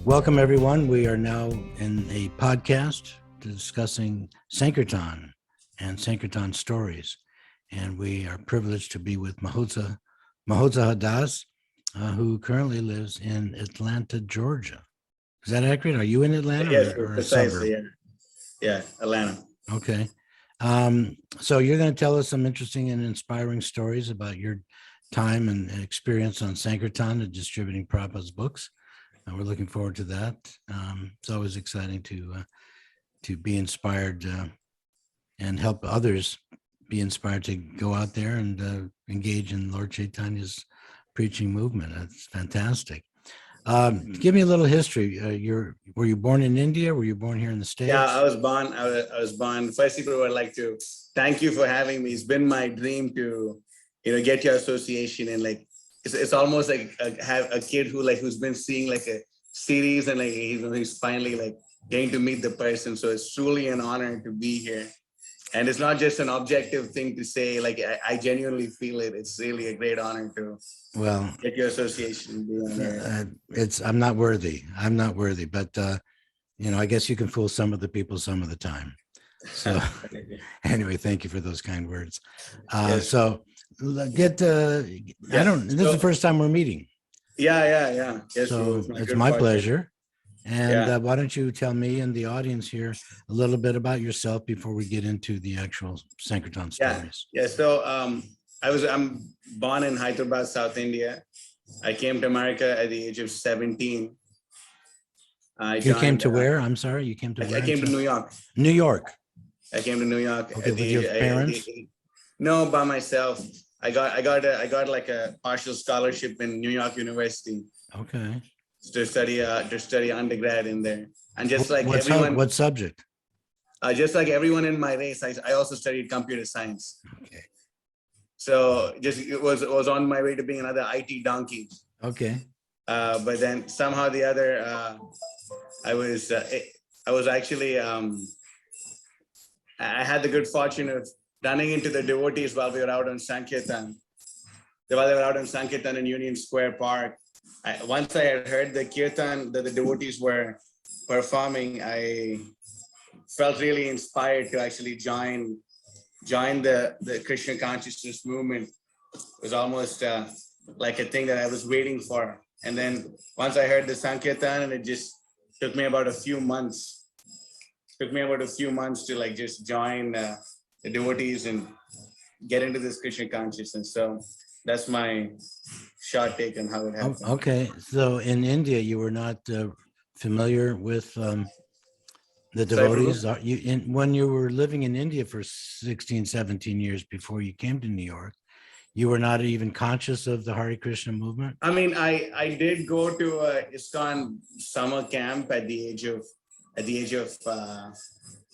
Welcome, everyone. We are now in a podcast discussing Sankirtan and Sankirtan Stories. And we are privileged to be with Mahotsaha Das, who currently lives in Atlanta, Georgia. Is that accurate? Are you in Atlanta Yes, or a precisely. suburb? Yeah, Atlanta. Okay. So you're going to tell us some interesting and inspiring stories about your time and experience on Sankirtan and distributing Prabhupada's books. And we're looking forward to that. It's always exciting to be inspired and help others be inspired to go out there and engage in Lord Chaitanya's preaching movement. That's fantastic. Give me a little history. Were you born in India? Were you born here in the States? Yeah, I was born. First, people would like to thank you for having me. It's been my dream to, get your association, and it's almost like have a kid who's been seeing like a series, and he's finally getting to meet the person. So it's truly an honor to be here. And it's not just an objective thing to say, I genuinely feel it. It's really a great honor to get your association. I'm not worthy, but I guess you can fool some of the people some of the time. So anyway, thank you for those kind words. Yes. So this is the first time we're meeting. Yeah. Yes, so it's my pleasure. And why don't you tell me and the audience here a little bit about yourself before we get into the actual Sankirtan Stories? Yeah. So I'm born in Hyderabad, South India. I came to America at the age of 17. You came to where? I'm sorry, you came to where? I came to New York. New York. I came to New York. Okay, with your parents? No, by myself. I got like a partial scholarship in New York University. Okay. To study undergrad in there, and just like everyone. What subject? Just like everyone in my race, I also studied computer science. Okay. So it was on my way to being another IT donkey. Okay. But then somehow the other, I was actually I had the good fortune of running into the devotees while we were out on Sankirtan. While they were out on Sankirtan in Union Square Park. Once I had heard the kirtan that the devotees were performing, I felt really inspired to actually join the Krishna consciousness movement. It was almost like a thing that I was waiting for. And then once I heard the Sankirtan, and it just took me about a few months. To just join the devotees and get into this Krishna consciousness. So that's my short take on how it happened. Okay, so in India, you were not familiar with the devotees. When you were living in India for 16, 17 years before you came to New York, you were not even conscious of the Hare Krishna movement? I mean, I did go to a ISKCON summer camp at the age of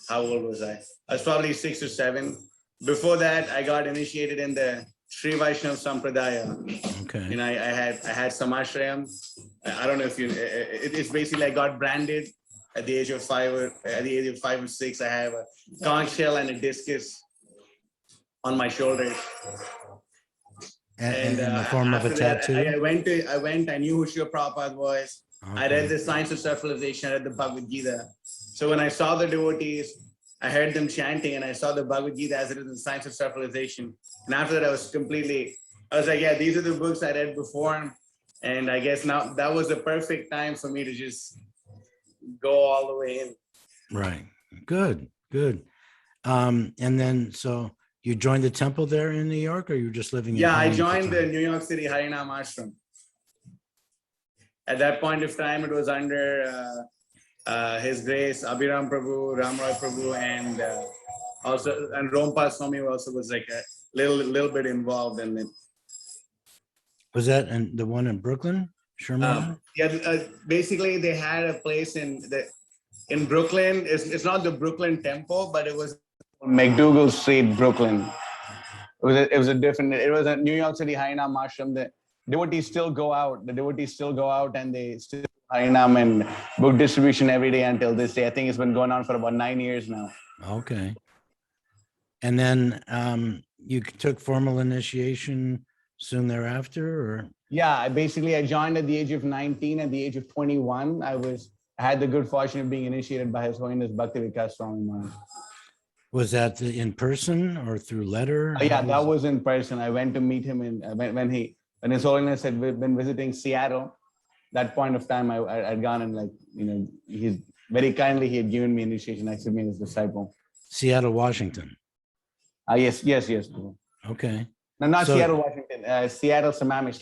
how old was I? I was probably 6 or 7. Before that, I got initiated in the Sri Vaishnava Sampradaya. Okay. And I had Samashrayam. I don't know if it's basically I got branded at the age of 5 or 6. I have a conch shell and a discus on my shoulders. And in the form of a tattoo? I knew who Srila Prabhupada was. Okay. I read the Science of Self-Realization, I read the Bhagavad Gita. So when I saw the devotees, I heard them chanting, and I saw the Bhagavad Gita as it is in Science of Self-Realization. And after that, I was like, yeah, these are the books I read before. And I guess now that was the perfect time for me to just go all the way in. Right. Good. And then, so you joined the temple there in New York, or you were just living in I joined the New York City Harinam Ashram. At that point of time, it was under His Grace, Abhiram Prabhu, Ramroy Prabhu, and Rompal Swami also was like a little bit involved in it. Was that the one in Brooklyn, Sherman? Basically they had a place in Brooklyn. It's not the Brooklyn Temple, but it was McDougal Street, Brooklyn. It was a New York City Harinam Ashram. The devotees still go out, and they still Harinam and book distribution every day until this day. I think it's been going on for about 9 years now. Okay. And then you took formal initiation soon thereafter, or? Yeah, I joined at the age of 19. At the age of 21, I had the good fortune of being initiated by His Holiness Bhakti Vikas Swami Maharaj. Was that in person or through letter? Yeah, that was in person. I went to meet him when His Holiness had been visiting Seattle. That point of time, I'd gone and he's very kindly he had given me initiation, accepted me as disciple. Seattle, Washington. Yes. Okay. No, not Seattle, Washington. Seattle, Sammamish,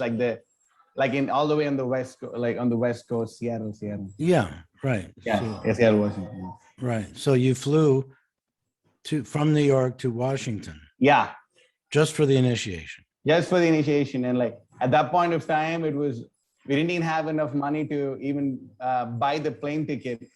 like in all the way on the west, like on the west coast, Seattle. Yeah, right. Yeah, So, Seattle, Washington. right. So you flew from New York to Washington. Yeah, just for the initiation. Just for the initiation, and like at that point of time, we didn't even have enough money to even buy the plane ticket.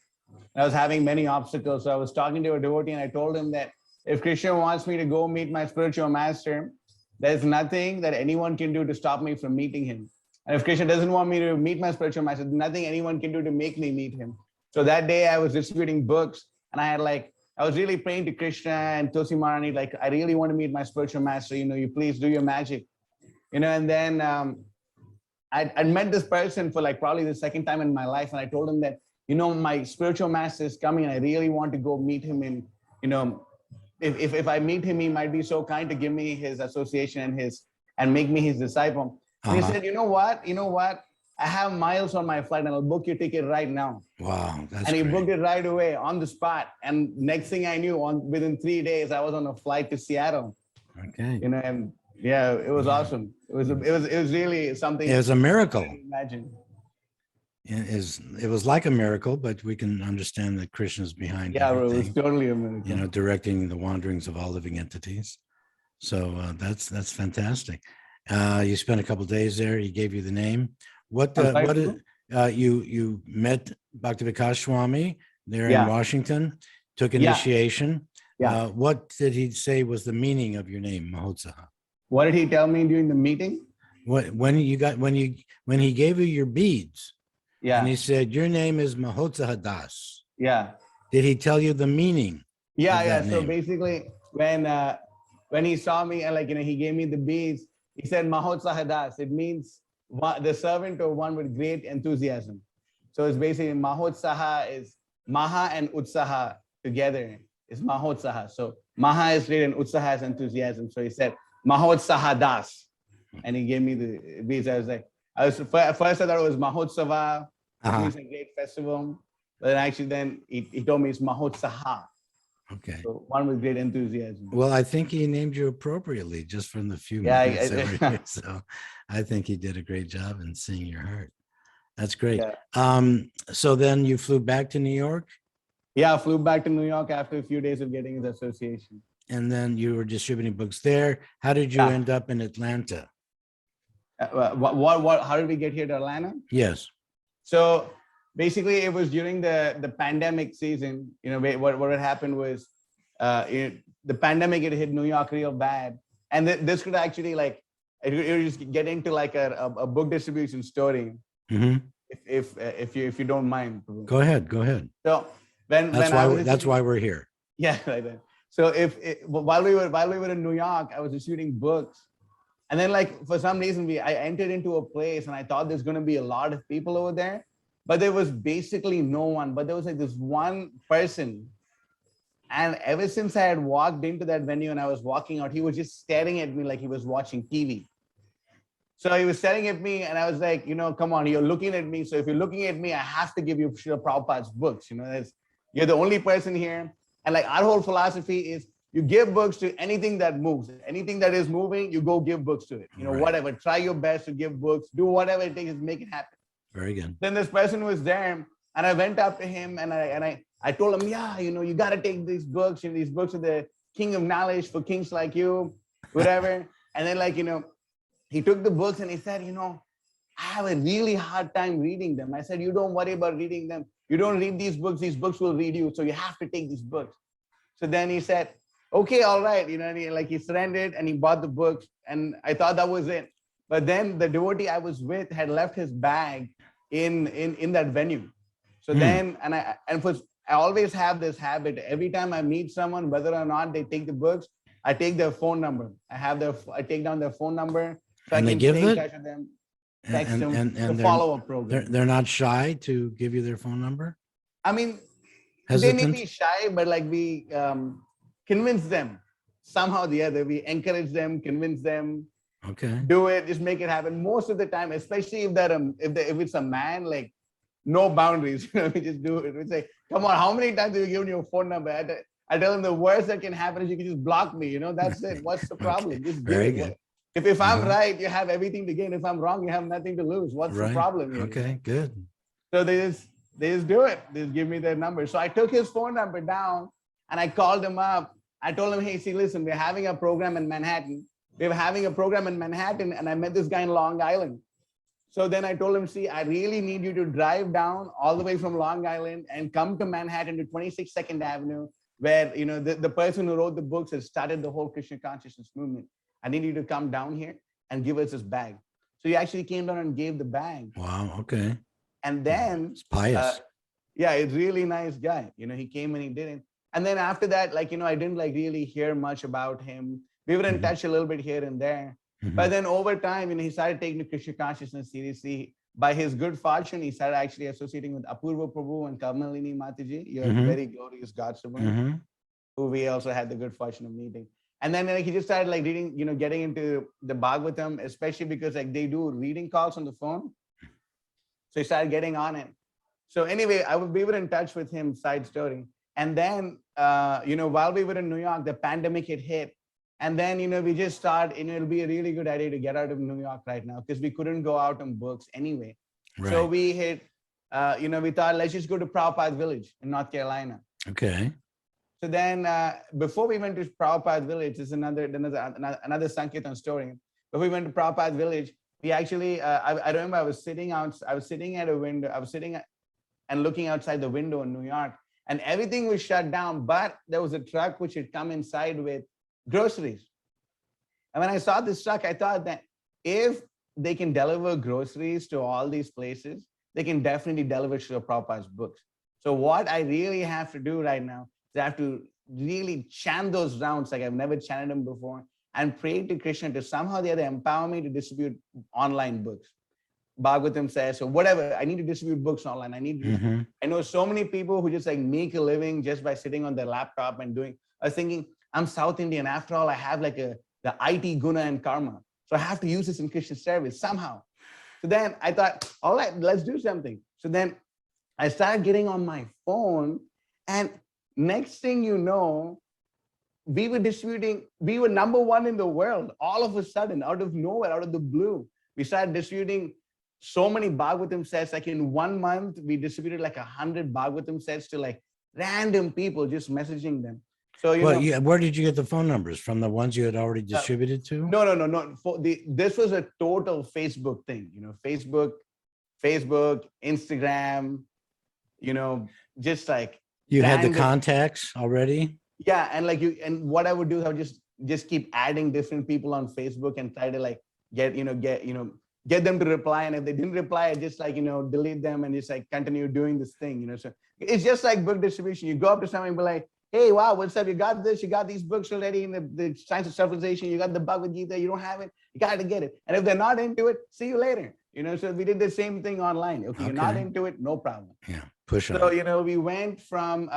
I was having many obstacles, so I was talking to a devotee, and I told him that if Krishna wants me to go meet my spiritual master, there's nothing that anyone can do to stop me from meeting him. And if Krishna doesn't want me to meet my spiritual master, there's nothing anyone can do to make me meet him. So that day I was distributing books, and I was really praying to Krishna and Tulsi Maharani, like, I really want to meet my spiritual master, you please do your magic. And then I'd met this person for like probably the second time in my life. And I told him that, my spiritual master is coming and I really want to go meet him. And, if I meet him, he might be so kind to give me his association and make me his disciple. And he said, you know what? I have miles on my flight and I'll book your ticket right now. Wow. That's and he great. booked it right away on the spot. And next thing I knew, within 3 days, I was on a flight to Seattle. Okay. And yeah, it was awesome. It was really something. It was a miracle. Imagine. It was like a miracle, but we can understand that Krishna's behind everything. It was totally a miracle. Directing the wanderings of all living entities. So that's fantastic. You spent a couple of days there. He gave you the name. You met Bhakti Vikas Swami there in Washington, took initiation. Yeah. What did he say was the meaning of your name, Mahotsaha? What did he tell me during the meeting? When he gave you your beads, and he said your name is Mahotsaha Das. Yeah. Did he tell you the meaning? Yeah. So basically, when he saw me and he gave me the beads, he said Mahotsaha Das. It means the servant of one with great enthusiasm. So it's basically Mahotsaha is Maha and Utsaha together is Mahotsaha. So Maha is great and Utsaha is enthusiasm. So he said Mahotsaha Das, and he gave me the beads. I was like, at first I thought it was Mahotsaha, which means a great festival. But then actually, he told me it's Mahotsaha. Okay. So one with great enthusiasm. Well, I think he named you appropriately just from the few minutes that were here. So I think he did a great job in seeing your heart. That's great. Yeah. So then you flew back to New York? Yeah, I flew back to New York after a few days of getting his association. And then you were distributing books there. How did you end up in Atlanta? How did we get here to Atlanta? Yes. So basically, it was during the pandemic season. What had happened was the pandemic had hit New York real bad, and this could actually it just get into like a book distribution story. Mm-hmm. If you don't mind. Go ahead. So that's why we're here. Yeah, right then. So while we were in New York, I was distributing books, and then for some reason I entered into a place and I thought there's going to be a lot of people over there. But there was basically no one, but there was this one person. And ever since I had walked into that venue and I was walking out, he was just staring at me like he was watching TV. So he was staring at me and I was like, come on, you're looking at me. So if you're looking at me, I have to give you Srila Prabhupada's books. You're the only person here. And our whole philosophy is you give books to anything that moves. Anything that is moving, you go give books to it. Right. Whatever, try your best to give books, do whatever it takes to make it happen. Very good. Then this person was there and I went up to him and I told him, you got to take these books. These books are the king of knowledge for kings like you, whatever. And then he took the books and he said, I have a really hard time reading them. I said, you don't worry about reading them. You don't read these books will read you. So you have to take these books. So then he said, okay, all right. And he surrendered and he bought the books and I thought that was it. But then the devotee I was with had left his bag in that venue. So then, I always have this habit. Every time I meet someone, whether or not they take the books, I take their phone number. I take down their phone number so and I can stay in touch with them. text them the they're follow-up program. they're not shy to give you their phone number? I mean, they may Hesitant? be shy, but like we convince them somehow or the other. We encourage them, convince them, Okay. do it, just make it happen. Most of the time, especially if that if it's a man, like no boundaries. We just do it. We say, come on, how many times have you given your phone number? I tell them the worst that can happen is you can just block me. That's it. What's the problem? Okay. Just Very give it. good. If I'm Uh-huh. right, you have everything to gain. If I'm wrong, you have nothing to lose. What's the Right. problem here? Okay, good. So they just do it. They just give me their number. So I took his phone number down and I called him up. I told him, hey, see, listen, we're having a program in Manhattan. We're having a program in Manhattan, and I met this guy in Long Island. So then I told him, see, I really need you to drive down all the way from Long Island and come to Manhattan to 26 Second Avenue, where the person who wrote the books has started the whole Krishna consciousness movement. I need you to come down here and give us this bag. So he actually came down and gave the bag. Wow. Okay. And then It's pious. yeah, it's really nice guy. He came and he did it. And then after that, I didn't really hear much about him. We were in Mhm. touch a little bit here and there. Mhm. But then over time, he started taking the Krishna consciousness seriously. By his good fortune, he started actually associating with Apurva Prabhu and Kamalini Mataji, your Mhm. very glorious God Supreme, Mhm. who we also had the good fortune of meeting. And then he just started reading, getting into the Bhagavatam, especially because they do reading calls on the phone. So he started getting on it. So anyway, we were in touch with him, side story. And then, while we were in New York, the pandemic had hit. And then, we just thought, it'll be a really good idea to get out of New York right now because we couldn't go out on books anyway. So Right. we hit, we thought, let's just go to Prabhupada Village in North Carolina. Okay. So then before we went to Prabhupada Village, it's another Sankirtan story. Before we went to Prabhupada Village, we actually, I remember I was sitting at a window, and looking outside the window in New York, and everything was shut down, but there was a truck which had come inside with groceries. And when I saw this truck, I thought that if they can deliver groceries to all these places, they can definitely deliver Srila Prabhupada's books. So what I really have to do right now is I have to really chant those rounds like I've never chanted them before and pray to Krishna to somehow or the other empower me to distribute online books. Bhagavatam says, so whatever, I need to distribute books online. I know so many people who just make a living just by sitting on their laptop and doing. I was thinking, I'm South Indian. After all, I have the IT guna and karma. So I have to use this in Krishna service somehow. So then I thought, all right, let's do something. So then I started getting on my phone, and next thing you know, we were number one in the world. All of a sudden, out of nowhere, out of the blue, we started distributing so many Bhagavatam sets. In 1 month, we distributed 100 Bhagavatam sets to random people, just messaging them. So where did you get the phone numbers from? The ones you had already distributed to? No. This was a total Facebook thing. Facebook, Instagram. Just you had the contacts already. Yeah, and what I would do is I would just keep adding different people on Facebook and try to get them to reply. And if they didn't reply, I just delete them and just continue doing this thing. So it's just like book distribution. You go up to someone and be like, hey, wow, what's up? You got this, you got these books already in the Science of Self-Realization, you got the Bhagavad Gita, you don't have it, you got to get it. And if they're not into it, see you later. So we did the same thing online. Okay, you're not into it, no problem. Yeah, push on. So, we went from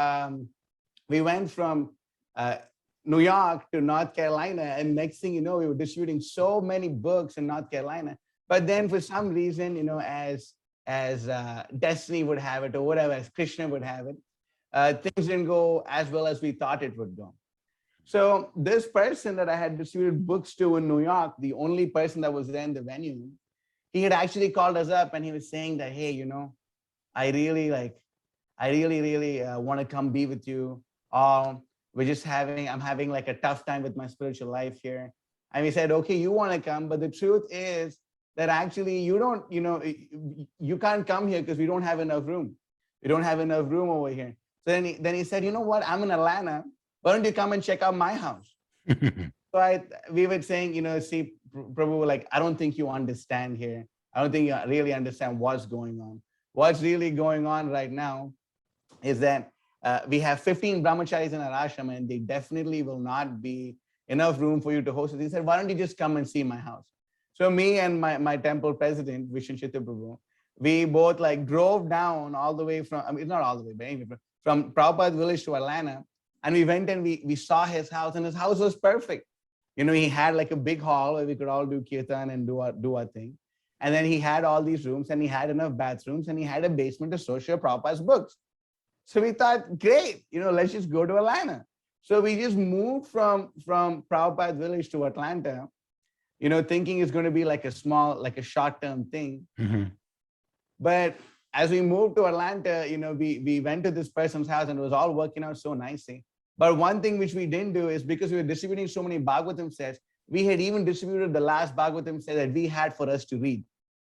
New York to North Carolina, and next thing you know, we were distributing so many books in North Carolina. But then for some reason, as destiny would have it, or whatever, as Krishna would have it, things didn't go as well as we thought it would go. So this person that I had distributed books to in New York, the only person that was there in the venue, he had actually called us up and he was saying that, hey, I really want to come be with you. I'm having a tough time with my spiritual life here. And we said, okay, you want to come, but the truth is that actually you can't come here because we don't have enough room. We don't have enough room over here. So then he said, you know what? I'm in Atlanta. Why don't you come and check out my house? So we were saying, see, Prabhu, I don't think you understand here. I don't think you really understand what's going on. What's really going on right now is that we have 15 brahmacharis in our ashram, and they definitely will not be enough room for you to host it. He said, why don't you just come and see my house? So me and my temple president, Vishnu Chitta Prabhu, we both like drove down all the way from, I mean, not all the way, but anyway, from Prabhupada's village to Atlanta. And we went and we saw his house, and his house was perfect. He had like a big hall where we could all do kirtan and do our thing. And then he had all these rooms, and he had enough bathrooms, and he had a basement to store Prabhupada's books. So we thought, great, let's just go to Atlanta. So we just moved from Prabhupada's village to Atlanta, thinking it's going to be like a short-term thing. Mm-hmm. But as we moved to Atlanta, we went to this person's house, and it was all working out so nicely. But one thing which we didn't do is, because we were distributing so many Bhagavatam sets, we had even distributed the last Bhagavatam set that we had for us to read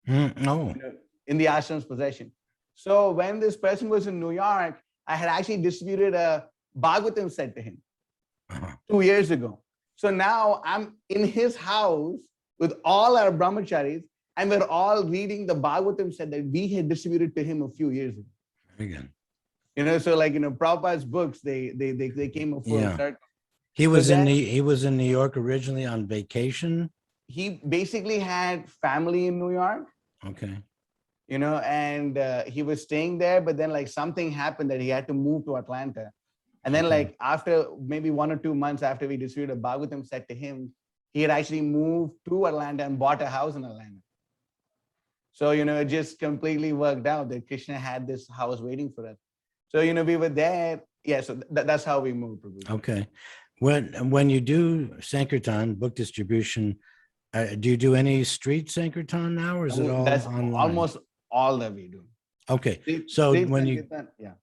in the ashram's possession. So when this person was in New York, I had actually distributed a Bhagavatam set to him 2 years ago. So now I'm in his house with all our brahmacharis, and we're all reading the Bhagavatam set that we had distributed to him a few years ago. Again. So like, Prabhupada's books, they came a full circle. He was in New York originally on vacation. He basically had family in New York. Okay. And he was staying there, but then like something happened that he had to move to Atlanta. And then like after maybe 1 or 2 months after we distributed a Bhagavatam set to him, he had actually moved to Atlanta and bought a house in Atlanta. So, it just completely worked out that Krishna had this house waiting for us. So, we were there. Yeah, so that's how we moved. Okay. When you do Sankirtan, book distribution, do you do any street Sankirtan now, or is it all that's online? Almost all that we do. Okay. So when you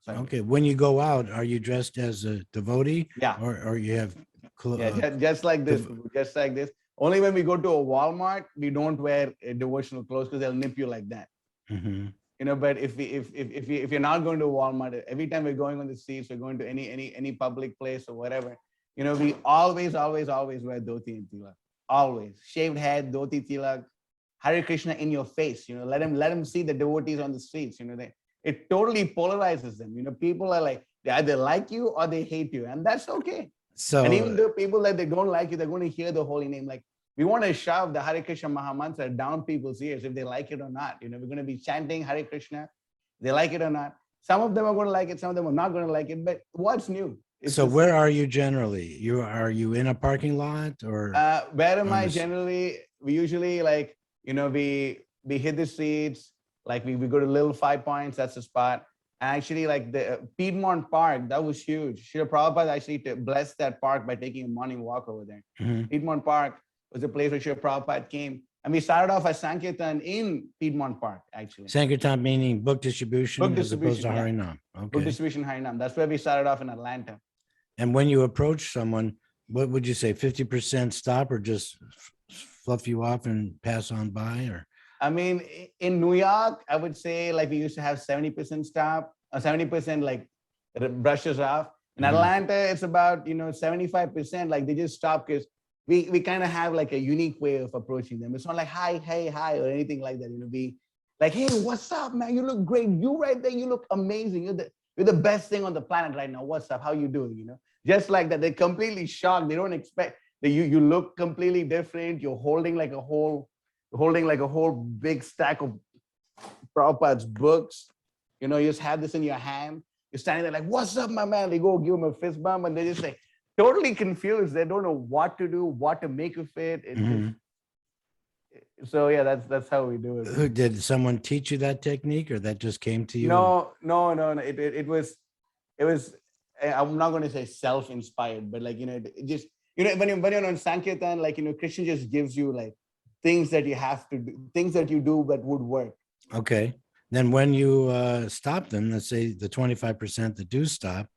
sorry. when you go out, are you dressed as a devotee? Yeah. Or you have just like this, just like this. Only when we go to a Walmart, we don't wear devotional clothes because they'll nip you like that. Mm-hmm. But if you're not going to Walmart, every time we're going on the streets, we're going to any public place or whatever, we always wear dhoti and tilak. Always. Shaved head, dhoti, tilak, Hare Krishna in your face. Let them see the devotees on the streets. It totally polarizes them. People are like, they either like you or they hate you, and that's okay. So, and even the people that they don't like you, they're going to hear the holy name. Like, we want to shove the Hare Krishna Mahamantra down people's ears if they like it or not. We're going to be chanting Hare Krishna, they like it or not. Some of them are going to like it, some of them are not going to like it, but what's new? So where are you generally? Are you in a parking lot, or? Where am I generally? We usually like, we hit the streets, like we go to Little 5 Points, that's the spot. Actually, like the Piedmont Park, that was huge. Srila Prabhupada actually blessed that park by taking a morning walk over there. Mm-hmm. Piedmont Park was a place where Srila Prabhupada came. And we started off as Sankirtan in Piedmont Park, actually. Sankirtan meaning book distribution as opposed to Harinam. Okay. Book distribution, Harinam. That's where we started off in Atlanta. And when you approach someone, what would you say, 50% stop, or just fluff you off and pass on by? Or I mean, in New York, I would say like we used to have 70% stop, 70% like brushes off. In Atlanta, it's about 75%. Like they just stop because we kind of have like a unique way of approaching them. It's not like hi, hey, hi, or anything like that. Be like, hey, what's up, man? You look great. You right there. You look amazing. You're the best thing on the planet right now. What's up? How you doing? Just like that. They're completely shocked. They don't expect that you look completely different. You're holding like a whole big stack of Prabhupada's books. You just have this in your hand. You're standing there like, what's up, my man? They go give him a fist bump, and they just like totally confused. They don't know what to do, what to make of it. So yeah, that's how we do it. Did someone teach you that technique, or that just came to you? No. It was. I'm not going to say self-inspired, but like it just when you're on Sankirtan, like Krishna just gives you like things that you have to do, things that you do that would work. Okay. Then when you stop them, let's say the 25% that do stop,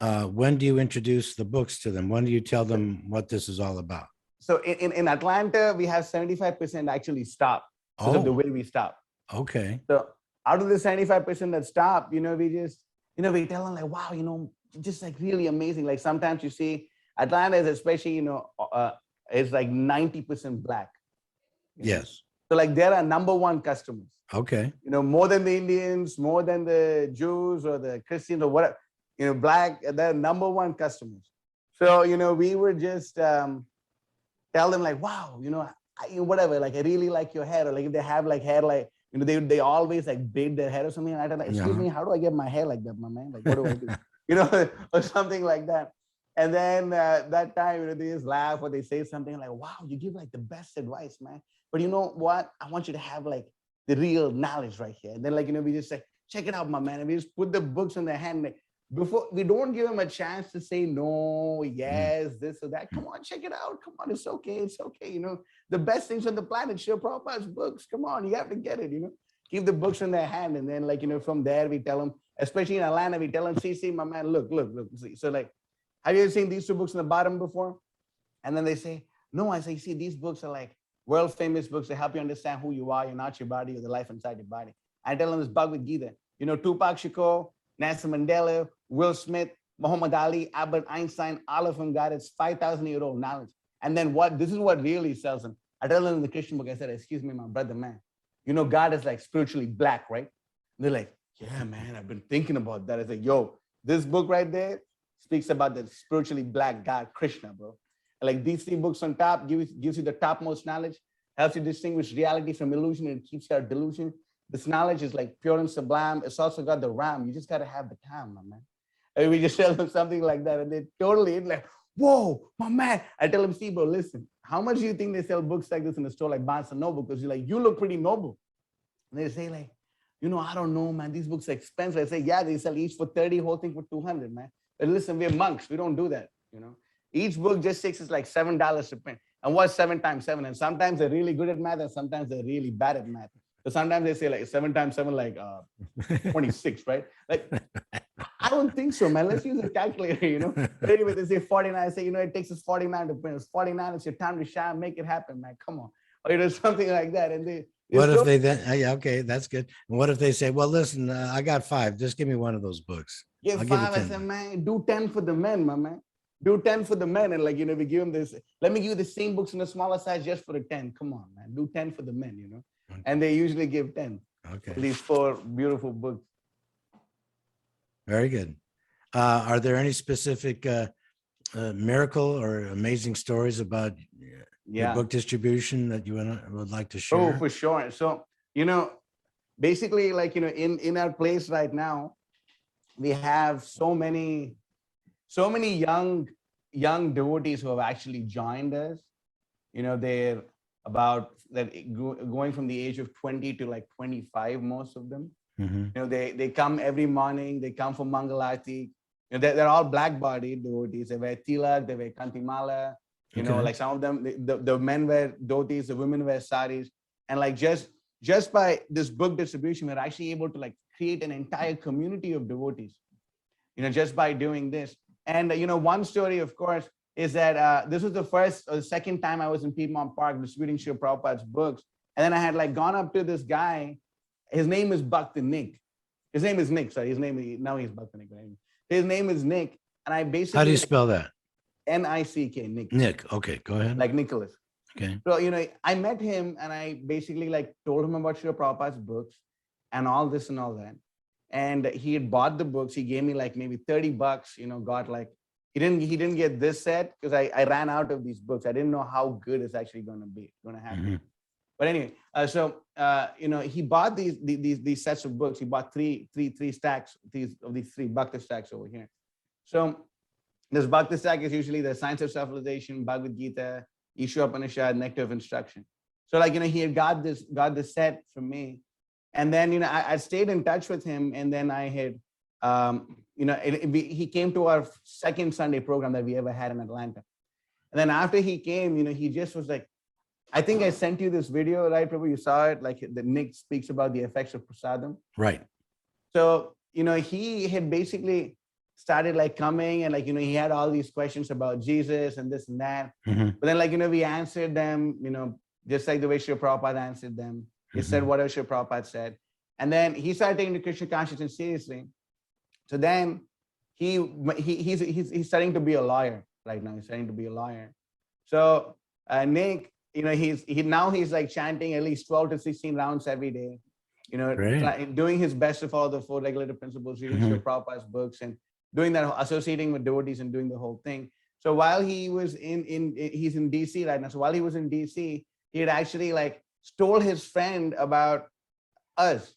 when do you introduce the books to them? When do you tell them what this is all about? So in Atlanta, we have 75% actually stop because of the way we stop. Okay. So out of the 75% that stop, we just, we tell them like, wow, just like really amazing. Like sometimes you see Atlanta is especially, it's like 90% black. Yes. So like they're our number one customers. Okay. More than the Indians, more than the Jews or the Christians or whatever, black, they're number one customers. So, we would just tell them like, wow, whatever, like I really like your hair, or like if they have like hair, like they always like braid their hair or something. And I don't know, excuse me, how do I get my hair like that, my man? Like what do I do? Or something like that. And then that time, they just laugh or they say something like, wow, you give like the best advice, man. But you know what? I want you to have like the real knowledge right here. And then like, we just say, check it out, my man. And we just put the books in their hand. Like, before we don't give them a chance to say no, yes, this or that. Come on, check it out. Come on, it's okay. It's okay. The best things on the planet, Srila Prabhupada's books. Come on, you have to get it, Keep the books in their hand. And then like, from there we tell them, especially in Atlanta, we tell them, see, my man, look, see. So like, have you ever seen these two books in the bottom before? And then they say, no, I say, see, these books are like world famous books. They help you understand who you are. You're not your body, you're the life inside your body. I tell them this Bhagavad Gita, Tupac Shakur, Nelson Mandela, Will Smith, Muhammad Ali, Albert Einstein, all of them got it's 5,000-year-old knowledge. And then this is what really sells them. I tell them in the Christian book, I said, excuse me, my brother, man, God is like spiritually black, right? And they're like, yeah, man, I've been thinking about that. I said, yo, this book right there speaks about the spiritually black God, Krishna, bro. And like these 3 books on top gives you the topmost knowledge, helps you distinguish reality from illusion, and keeps you out of delusion. This knowledge is like pure and sublime. It's also got the RAM. You just got to have the time, my man. And we just tell them something like that. And they totally like, whoa, my man. I tell them, see, bro, listen, how much do you think they sell books like this in a store like Barnes & Noble? Because you're like, you look pretty noble. And they say like, I don't know, man, these books are expensive. I say, yeah, they sell each for 30, whole thing for 200, man. But listen, we're monks. We don't do that, Each book just takes us like $7 to print. And what's 7 times 7? And sometimes they're really good at math and sometimes they're really bad at math. So sometimes they say like 7 times 7, like 26, right? Like, I don't think so, man. Let's use a calculator, But anyway, they say 49. I say, it takes us 49 to print. It's 49. It's your time to shine. Make it happen, man. Come on. Or, something like that. And what if they then, yeah, okay, that's good. And what if they say, well, listen, I got 5. Just give me one of those books. Give 5. I said, man, do 10 for the men, my man. Do 10 for the men. And like, we give them this. Let me give you the same books in a smaller size just for the 10. Come on, man. Do 10 for the men, Okay. And they usually give 10. Okay. These 4 beautiful books. Very good. Are there any specific miracle or amazing stories about your book distribution that you would like to share? Oh, for sure. So, basically, like, in our place right now, we have so many young devotees who have actually joined us. They're about going from the age of 20 to like 25, most of them. Mm-hmm. They come every morning. They come for Mangalarti. They're all black-bodied devotees. They wear tilak, they wear kantimala. Like some of them, the men wear dhotis, the women wear saris. And like just by this book distribution, we're actually able to like create an entire community of devotees, just by doing this. And, one story, of course, is that this was the first or the second time I was in Piedmont Park distributing Srila Prabhupada's books. And then I had like gone up to this guy. His name is Bhakti Nick. His name is Nick. Sorry, now he's Bhakti Nick. Right? His name is Nick. And I basically— How do you spell that? N-I-C-K, Nick. Nick. Okay, go ahead. Like Nicholas. Okay. So, I met him and I basically like told him about Srila Prabhupada's books and all this and all that. And he had bought the books. He gave me like maybe $30, got like, he didn't get this set because I ran out of these books. I didn't know how good it's actually going to happen. Mm-hmm. But anyway, he bought these sets of books. He bought three stacks of these 3 Bhakti stacks over here. So this Bhakti stack is usually the Science of Self-Realization, Bhagavad Gita, Isha Upanishad, Nectar of Instruction. So like, he had got this set from me. And then, I stayed in touch with him. And then I had, he came to our second Sunday program that we ever had in Atlanta. And then after he came, he just was like, I think I sent you this video, right, Prabhu? You saw it, like the Nick speaks about the effects of prasadam. Right. So, he had basically started like coming and like, he had all these questions about Jesus and this and that. Mm-hmm. But then like, we answered them, just like the way Srila Prabhupada answered them. He said whatever Srila Prabhupada said. And then he started taking the Krishna consciousness seriously. So then he's starting to be a lawyer right now. He's starting to be a lawyer. So Nick, he's like chanting at least 12 to 16 rounds every day, doing his best to follow the 4 regulative principles, reading Srila Prabhupada's books and doing that, associating with devotees and doing the whole thing. So while he was he's in DC right now. So while he was in DC, he had actually like told his friend about us.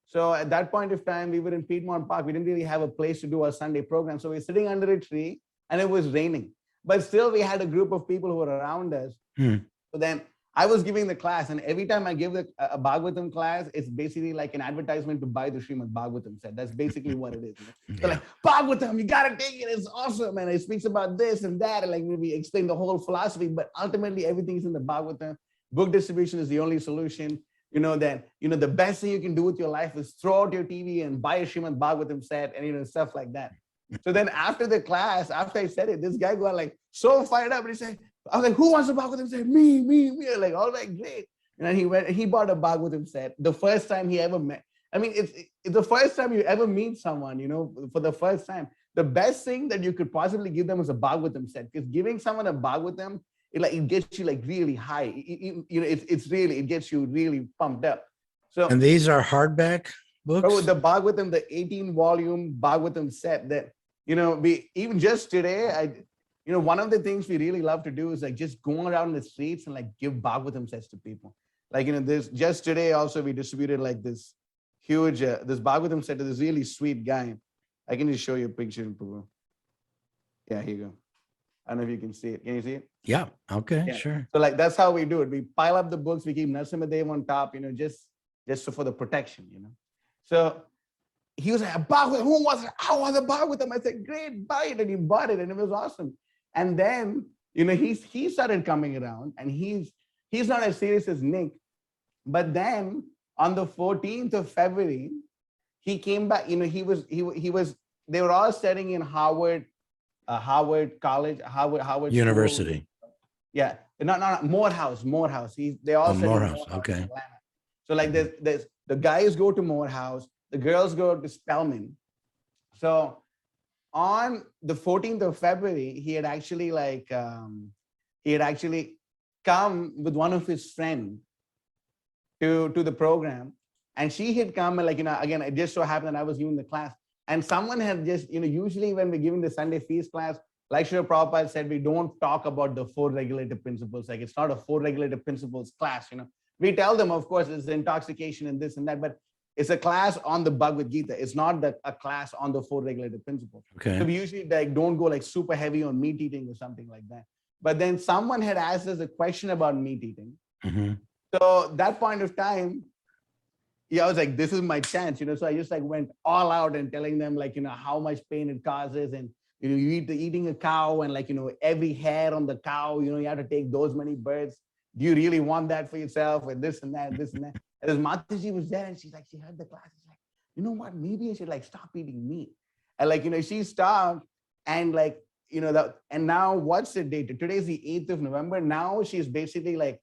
So at that point of time, we were in Piedmont Park. We didn't really have a place to do our Sunday program. So we were sitting under a tree and it was raining. But still, we had a group of people who were around us. So then I was giving the class, and every time I give a Bhagavatam class, it's basically like an advertisement to buy the Srimad Bhagavatam set. That's basically what it is. So like, Bhagavatam, you gotta take it, it's awesome. And it speaks about this and that, and like we explain the whole philosophy, but ultimately everything is in the Bhagavatam. Book distribution is the only solution. The best thing you can do with your life is throw out your TV and buy a Srimad Bhagavatam set and stuff like that. So then after the class, after I said it, this guy got like so fired up, and he said, I was like, who wants a Bhagavatam set? Me. Like, all right, great. And then he bought a Bhagavatam set. The first time he ever met. I mean, it's the first time you ever meet someone, for the first time. The best thing that you could possibly give them is a Bhagavatam set, because giving someone a Bhagavatam, it gets you like really high. It gets you really pumped up. So, and these are hardback books? The Bhagavatam, the 18-volume Bhagavatam set that, we even just today, one of the things we really love to do is like just go around the streets and like give Bhagavatam sets to people. Like, this just today also we distributed like this huge, this Bhagavatam set to this really sweet guy. I can just show you a picture. Yeah, here you go. I don't know if you can see it. Can you see it? Yeah. Okay. Yeah. Sure. So like, that's how we do it. We pile up the books, we keep Narasimhadev on top, just for the protection, So he was like, Bhagavatam, who wants it? I want the Bhagavatam. I said, great, buy it. And he bought it and it was awesome. And then, he started coming around, and he's not as serious as Nick. But then on the 14th of February, he came back, they were all studying in Harvard College, Harvard University. School. Yeah, not Morehouse. They all study in Morehouse. Morehouse, Okay. Atlanta. So like there's the guys go to Morehouse, the girls go to Spelman. So on the 14th of February, he had actually come with one of his friends to the program, and she had come and again, it just so happened that I was giving the class, and someone had just, usually when we're giving the Sunday feast class, like Srila Prabhupada said, we don't talk about the 4 regulative principles. Like, it's not a 4 regulative principles class, We tell them, of course, it's intoxication and this and that, but it's a class on the Bhagavad Gita. It's not a class on the 4 regulative principles. Okay. So we usually don't go like super heavy on meat eating or something like that. But then someone had asked us a question about meat eating. Mm-hmm. So that point of time, I was like, this is my chance, So I just like went all out and telling them how much pain it causes, and eating a cow, and every hair on the cow, you have to take those many birds. Do you really want that for yourself? And this and that, and this and that. And as Mataji was there, and she heard the class. She's like, you know what? Maybe I should stop eating meat. And she stopped, and and now what's the date? Today's the 8th of November. Now she's basically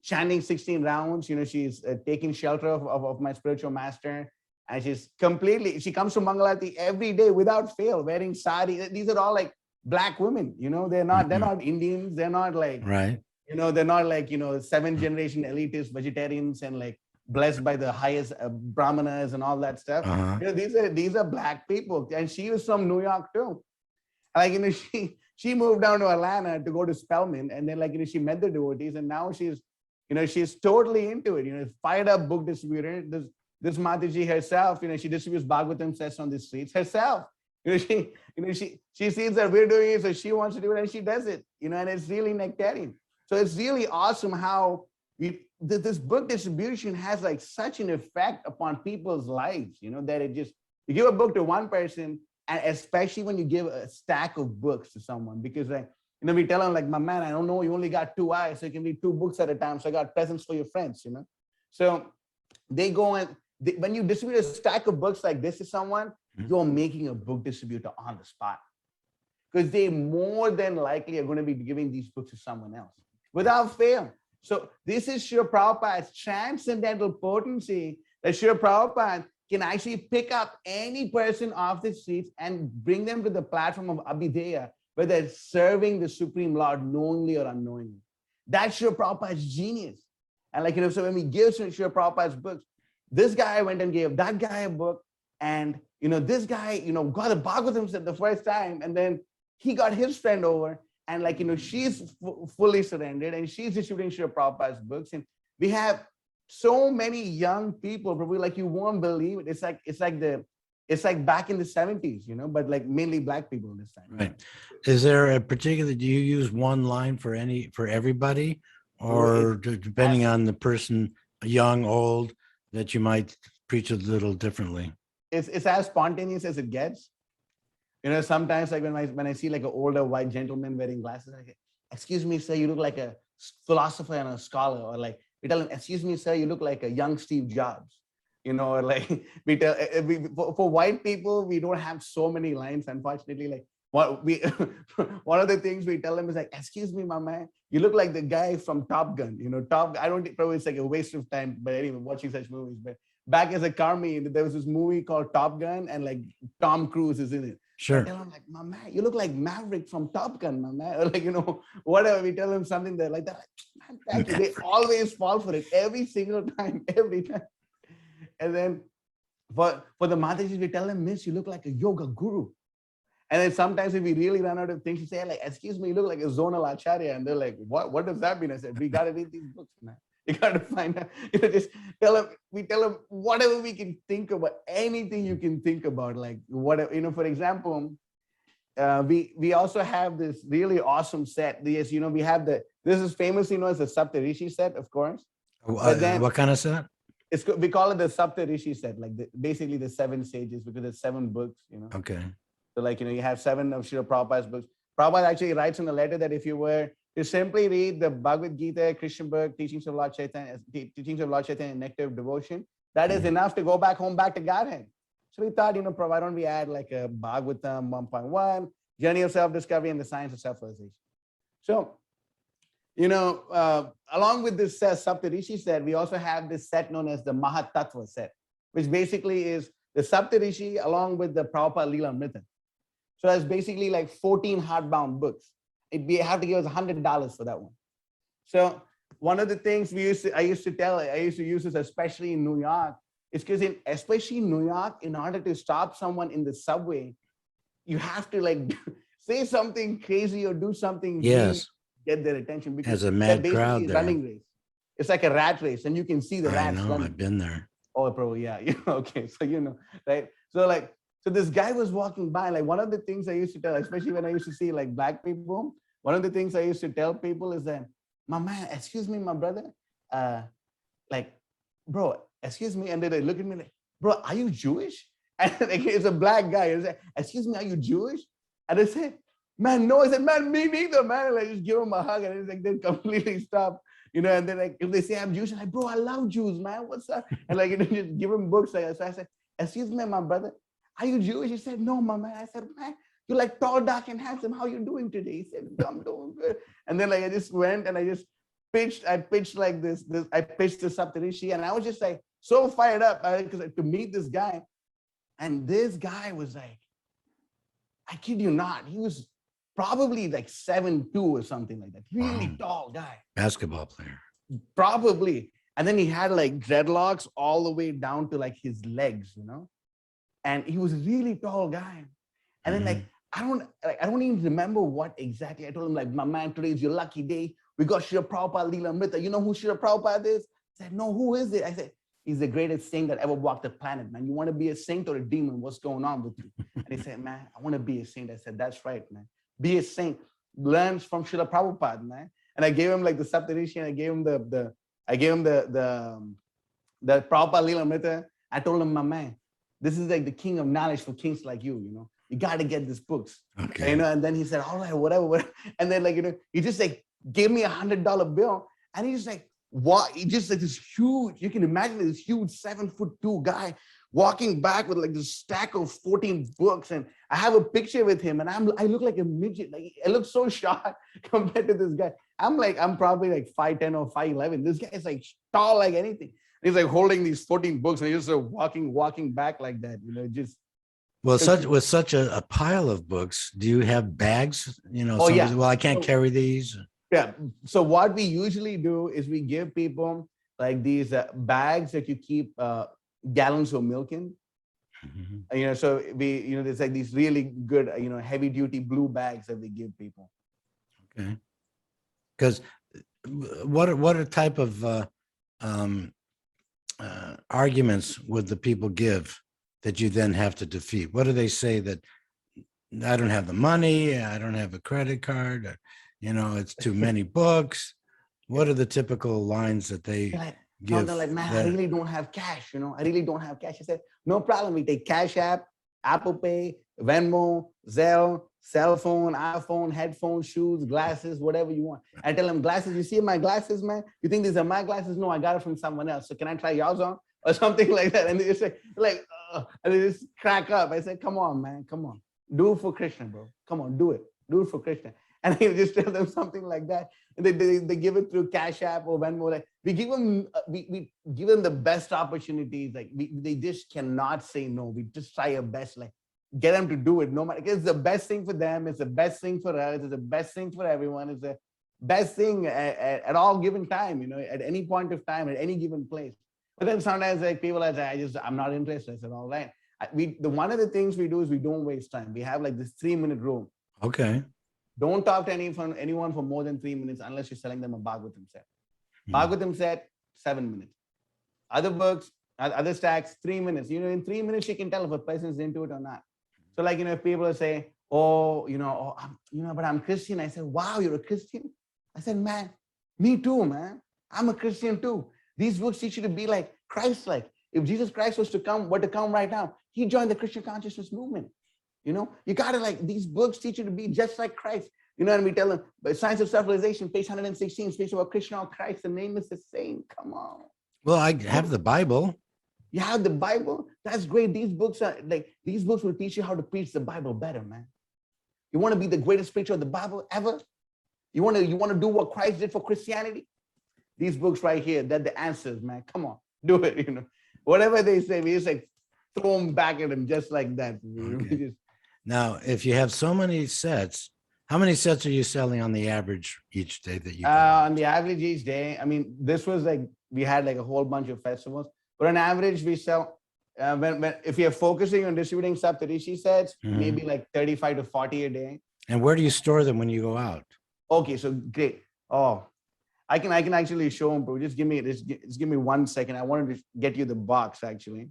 chanting 16 rounds. She's taking shelter of my spiritual master. And she comes to Mangalati every day without fail, wearing sari. These are all black women, they're not Indians. They're not right. They're not 7th generation elitist vegetarians and blessed by the highest brahmanas and all that stuff. These are black people. And she was from New York too. She moved down to Atlanta to go to Spelman, and then she met the devotees, and now she's totally into it. Fired up book distributor. This Mataji herself, she distributes Bhagavatam sets on the streets herself. She sees that we're doing it, so she wants to do it, and she does it. And it's really nectarian. So it's really awesome how this book distribution has such an effect upon people's lives. That it just, you give a book to one person, and especially when you give a stack of books to someone, because we tell them my man, I don't know, you only got 2 eyes, so you can read 2 books at a time. So I got presents for your friends. So they go and when you distribute a stack of books like this to someone, you're making a book distributor on the spot, because they more than likely are going to be giving these books to someone else without fail. So this is Srila Prabhupada's transcendental potency, that Srila Prabhupada can actually pick up any person off the streets and bring them to the platform of Abhideya, where they're serving the Supreme Lord knowingly or unknowingly. That's Srila Prabhupada's genius. And so when we give Srila Prabhupada's books, this guy went and gave that guy a book, and this guy, got a Bhagavatam set the first time, and then he got his friend over, And like, she's fully surrendered and she's distributing Srila Prabhupada's books. And we have so many young people, probably like you won't believe it. It's like back in the 70s, but like mainly Black people this time. Right. Is there a particular, do you use one line for everybody, or depending on the person, young, old, that you might preach a little differently? It's as spontaneous as it gets. Sometimes like when I see like an older white gentleman wearing glasses, I say, excuse me, sir, you look like a philosopher and a scholar. Or like we tell him, excuse me, sir, you look like a young Steve Jobs. Or like we tell for white people, we don't have so many lines, unfortunately. Like what we one of the things we tell them is like, excuse me, my man, you look like the guy from Top Gun. I don't think probably it's like a waste of time, but anyway, watching such movies. But back as a carmy, there was this movie called Top Gun, and like Tom Cruise is in it. Sure. I tell him like, my man, you look like Maverick from Top Gun, my man. Or like, whatever. We tell him something that like that. Man, thank you. They always fall for it every single time, every time. And then for the Matajis, we tell them, miss, you look like a yoga guru. And then sometimes if we really run out of things to say, like, excuse me, you look like a zonal acharya. And they're like, what does that mean? I said, we got to read these books, man. You got to find out, just we tell them whatever we can think about, anything you can think about, like whatever, for example, we also have this really awesome set. Yes, we have this is famously known as the Saptarishi set, of course. What kind of set? We call it the Saptarishi set, like basically the 7 sages, because there's 7 books, Okay. So like, you have 7 of Srila Prabhupada's books. Prabhupada actually writes in a letter that if you were to simply read the Bhagavad Gita, Krishna book, teachings of Lord Chaitanya, and Nectar of Devotion, that is enough to go back home, back to Godhead. So we thought, why don't we add like a Bhagavatam 1.1, Journey of Self-Discovery and the Science of Self-Realization. So, along with this Saptarishi set, we also have this set known as the Mahatattva set, which basically is the Saptarishi along with the Prabhupada Leela Amrita. So that's basically like 14 hardbound books. We have to give us $100 for that one. So one of the things I used to use this especially in New York, is because especially in New York, in order to stop someone in the subway, you have to like say something crazy or do something Yes. Get their attention, because As a mad crowd there. Running race. It's like a rat race, and you can see the rats running. I've been there. Oh, probably, yeah. Okay, so right? So this guy was walking by. Like one of the things I used to tell, especially when I used to see like Black people, one of the things I used to tell people is that, my man, excuse me, my brother, like, bro, excuse me, and then they look at me like, bro, are you Jewish? And like, it's a Black guy. He's like, excuse me, are you Jewish? And I said, man, no. I said, man, me neither, man. And I just give him a hug, and it's like they completely stop, and then like if they say I'm Jewish, I'm like, bro, I love Jews, man. What's up? And like just give him books. Like, so I said, excuse me, my brother, are you Jewish? He said, no, my man. I said, man, you're like tall, dark, and handsome. How you doing today? He said, I'm doing good. And then like I just went and I just pitched like this I pitched this Saptarishi, and I was just like so fired up because to meet this guy. And this guy was like, I kid you not, he was probably like 7'2" or something like that. Really tall guy. Basketball player. Probably. And then he had like dreadlocks all the way down to like his legs, and he was a really tall guy. And then like I don't even remember what exactly I told him. Like, my man, today is your lucky day. We got Srila Prabhupada Leela Amrita. You know who Srila Prabhupada is? I said, no, who is it? I said, he's the greatest saint that ever walked the planet, man. You want to be a saint or a demon? What's going on with you? And he said, man, I want to be a saint. I said, that's right, man. Be a saint. Learn from Srila Prabhupada, man. And I gave him like the Saptarishi, and I gave him the Prabhupada Leela Amrita. I told him, my man, this is like the king of knowledge for kings like you, You got to get these books. Okay. And then he said, all right, whatever. And then like, he just like gave me $100 bill, and he's just like, what? He just like this huge, you can imagine this huge 7'2" guy walking back with like this stack of 14 books. And I have a picture with him, and I look like a midget. Like, I look so short compared to this guy. I'm probably like 5'10" or 5'11". This guy is like tall like anything. He's like holding these 14 books, and he's just walking back like that, just. Well, with such a pile of books, do you have bags? Oh, yeah. Well, I can't carry these. Yeah. So what we usually do is we give people like these bags that you keep gallons of milk in. So we, there's like these really good, heavy duty blue bags that we give people. Okay. Because what are type of um, arguments would the people give that you then have to defeat? What do they say that I don't have the money, I don't have a credit card, or, it's too many books? What are the typical lines that they Like, give? something like, man, I really don't have cash. I really don't have cash. I said, no problem. We take Cash App, Apple Pay, Venmo, Zelle, cell phone, iPhone, headphones, shoes, glasses, whatever you want. I tell them, glasses, you see my glasses, man? You think these are my glasses? No, I got it from someone else. So can I try yours on? Or something like that. And they just say, and they just crack up. I said, come on, man, come on. Do it for Krishna, bro. Come on, do it. Do it for Krishna. And I just tell them something like that. And they give it through Cash App or Venmo. Like, we give them we give them the best opportunities. Like they just cannot say no. We just try our best. Like, get them to do it. No matter, it's the best thing for them. It's the best thing for us. It's the best thing for everyone. It's the best thing at all given time. At any point of time, at any given place. But then sometimes like people are like, I'm not interested. I said, all right. One of the things we do is we don't waste time. We have like this 3-minute rule. Okay. Don't talk to anyone for more than 3 minutes unless you're selling them a Bhagavatam set. Bhagavatam set, 7 minutes. Other books, other stacks, 3 minutes. In 3 minutes, you can tell if a person is into it or not. So like, if people say, but I'm Christian. I said, wow, you're a Christian? I said, man, me too, man. I'm a Christian too. These books teach you to be like Christ-like. If Jesus Christ were to come right now, he joined the Christian consciousness movement. You gotta these books teach you to be just like Christ. And we tell them, but Science of Self-Realization, page 116, speaks about Krishna or Christ. The name is the same. Come on. Well, I have the Bible. You have the Bible? That's great. These books will teach you how to preach the Bible better, man. You want to be the greatest preacher of the Bible ever? You want to do what Christ did for Christianity? These books right here, they're the answers, man. Come on, do it. Whatever they say, we just throw them back at them just like that. Okay. Now, if you have so many sets, how many sets are you selling on the average each day that you? On the average each day, I mean, this was we had a whole bunch of festivals, but on average we sell. If you're focusing on distributing Saptarishi sets, maybe 35 to 40 a day. And where do you store them when you go out? Okay, so great. Oh, I can actually show them, bro. Just give me 1 second. I wanted to get you the box actually.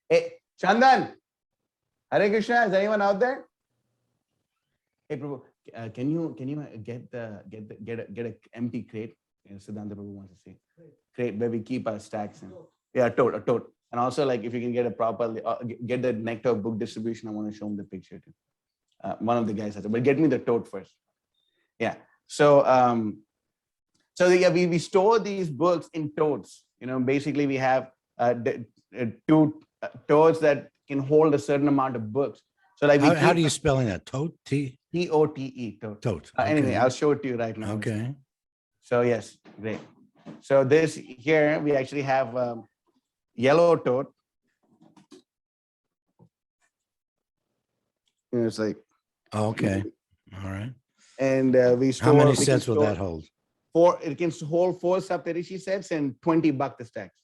Hey, Chandan. Hare Krishna. Is anyone out there? Hey, Prabhu, can you get an empty crate? Siddhanta Prabhu wants to see crate where we keep our stacks in. Yeah, a tote. And also, if you can get a proper, get the Nectar book distribution, I want to show them the picture too. One of the guys has it, but get me the tote first. Yeah. So, we store these books in totes. Basically we have 2 totes that can hold a certain amount of books. So how do you spelling that? Tote? T-O-T-E. Tote. Anyway, Okay. I'll show it to you right now. Okay. So yes, great. So this here, we actually have yellow tote. It's Okay. All right. And we store. How many sets will that hold? 4. It can hold 4 Saptarishi sets and 20 Bhakta stacks.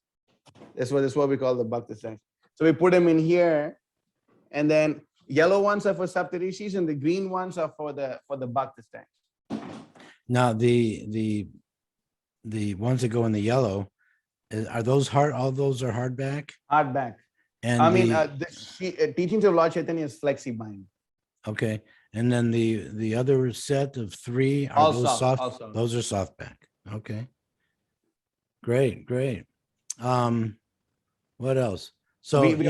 That's what we call the Bhakta stacks. So we put them in here, and then yellow ones are for Saptarishis and the green ones are for the Bhakta stacks. Now the ones that go in the yellow, are those hard? All those are hardback. Hardback. And I mean, the teachings of Lord Chaitanya is flexi-bind. Okay, and then the other set of 3 are All those soft, soft? all soft. Those are softback. Okay. Great. What else? So we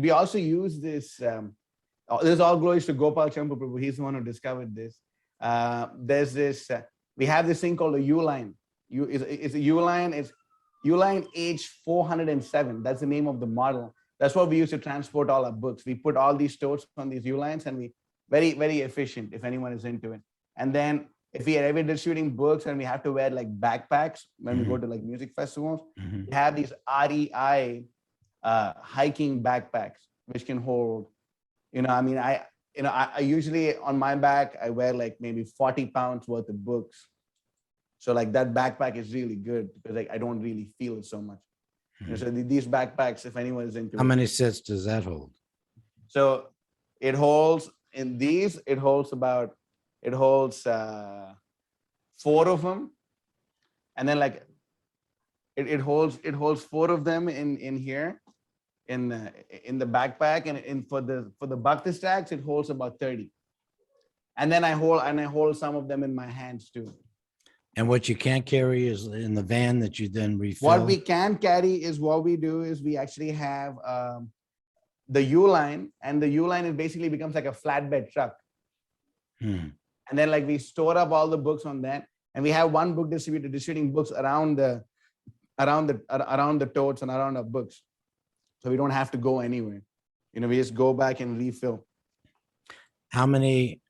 also use this. This all glories to Gopal Champu Prabhu. He's the one who discovered this. There's this. We have this thing called a U-line. It's a U-line. It's U-line H407. That's the name of the model. That's what we use to transport all our books. We put all these totes on these U-lines, and we very, very efficient if anyone is into it. And then if we are ever distributing books and we have to wear backpacks when we go to music festivals, we have these REI hiking backpacks which can hold. I usually on my back I wear maybe 40 pounds worth of books. So that backpack is really good because I don't really feel it so much. So these backpacks, if anyone is into how many sets does that hold? So it holds about it holds 4 of them, and then like it holds 4 of them in here in the backpack, and for the bhakti stacks it holds about 30, and then I hold some of them in my hands too. And what you can't carry is in the van that you then refill. What we can carry is what we do is we actually have the U line, and the U line, it basically becomes like a flatbed truck. And then like we store up all the books on that, and we have one book distributor distributing books around the totes and around our books, so we don't have to go anywhere. We just go back and refill. How many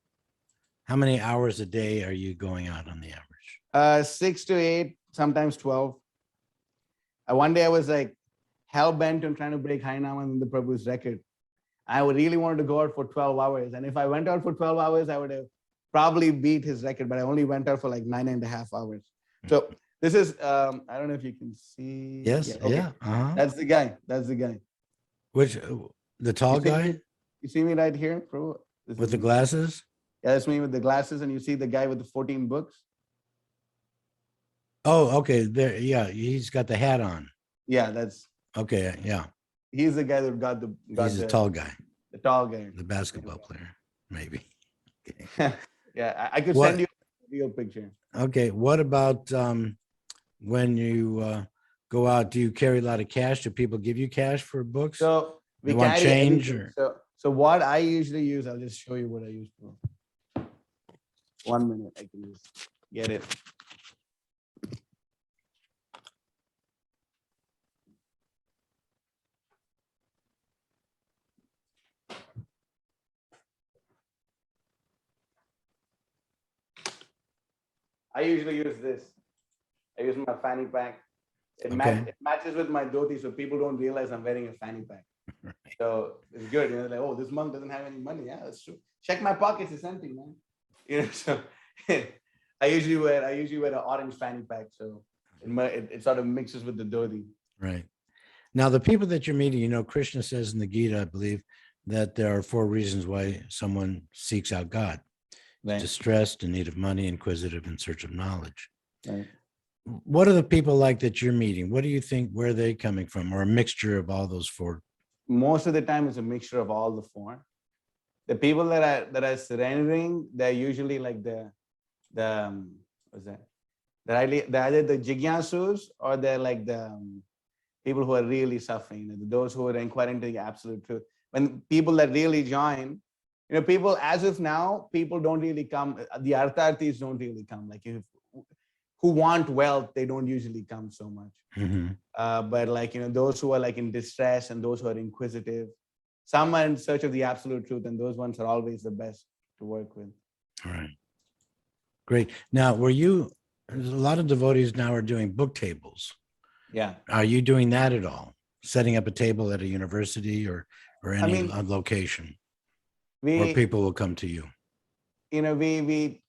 hours a day are you going out on the average? 6 to 8, sometimes 12. One day I was like hell-bent on trying to break Harinam Prabhu's record. I would really wanted to go out for 12 hours. And if I went out for 12 hours, I would have probably beat his record, but I only went out for like 9.5 hours. So this is, I don't know if you can see. Yes, yeah. Okay. Uh-huh. That's the guy. Which, the tall guy? You see me right here, Prabhu? With the glasses? Yeah, that's me with the glasses, and you see the guy with the 14 books? Oh, okay. There, yeah, he's got the hat on. Yeah, that's okay. Yeah, he's the guy that got he's the tall guy. The tall guy. The basketball player, maybe. Okay. Yeah, I could send you a real picture. Okay. What about when you go out? Do you carry a lot of cash? Do people give you cash for books? So we want carry change everything. So what I usually use, I'll just show you what I use for. 1 minute, I can just get it. I usually use this. I use my fanny pack. It matches with my dhoti, so people don't realize I'm wearing a fanny pack. Right. So it's good. Like, oh, this monk doesn't have any money. Yeah, that's true. Check my pockets, it's empty, man. So I usually wear an orange fanny pack, so it sort of mixes with the dhoti. Right. Now, the people that you're meeting, Krishna says in the Gita, I believe, that there are 4 reasons why someone seeks out God. Right. Distressed, in need of money, inquisitive, in search of knowledge. Right. What are the people like that you're meeting? What do you think, where are they coming from? Or a mixture of all those 4? Most of the time it's a mixture of all the 4. The people that are surrendering, they're usually like what's that? They're either the jigyasus, or they're like the people who are really suffering, those who are inquiring to the absolute truth. When people that really join, people, as of now, people don't really come. The artharthis don't really come. Like who want wealth, they don't usually come so much. Mm-hmm. But like, those who are like in distress and those who are inquisitive, some are in search of the absolute truth, and those ones are always the best to work with. All right. Great. Now, there's a lot of devotees now are doing book tables. Yeah. Are you doing that at all? Setting up a table at a university or any location? Or people will come to you. We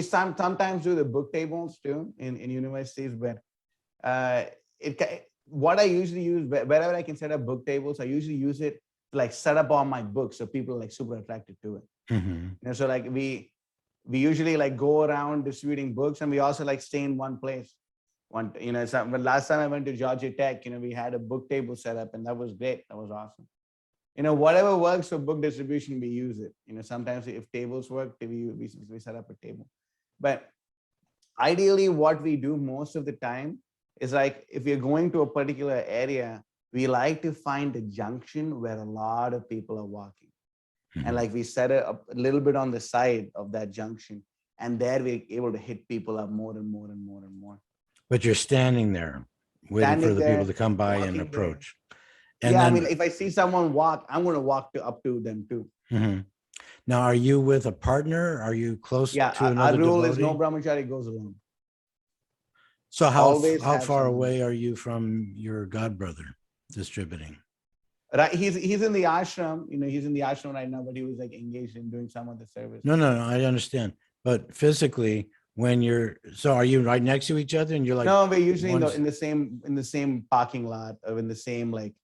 sometimes do the book tables too in universities, but what I usually use, wherever I can set up book tables, I usually use it to like set up all my books, so people are like super attracted to it. Mm-hmm. So like we usually like go around distributing books, and we also like stay in one place. But last time I went to Georgia Tech, we had a book table set up, and that was great. That was awesome. Whatever works for book distribution, we use it. Sometimes if tables work, we set up a table. But ideally, what we do most of the time is like, if you're going to a particular area, we like to find a junction where a lot of people are walking. Mm-hmm. And like we set it up a little bit on the side of that junction, and there we're able to hit people up more and more and more and more. But you're standing there waiting for the people to come by and approach. And yeah, then, if I see someone walk, I'm going to walk up to them too. Mm-hmm. Now, are you with a partner? Are you close to another our rule devotee? Is no brahmachari goes alone. So how far away are you from your godbrother distributing? Right, he's in the ashram. He's in the ashram right now, but he was like engaged in doing some of the service. No, I understand. But physically, are you right next to each other, and you're like? No, we're usually in the same parking lot, or in the same like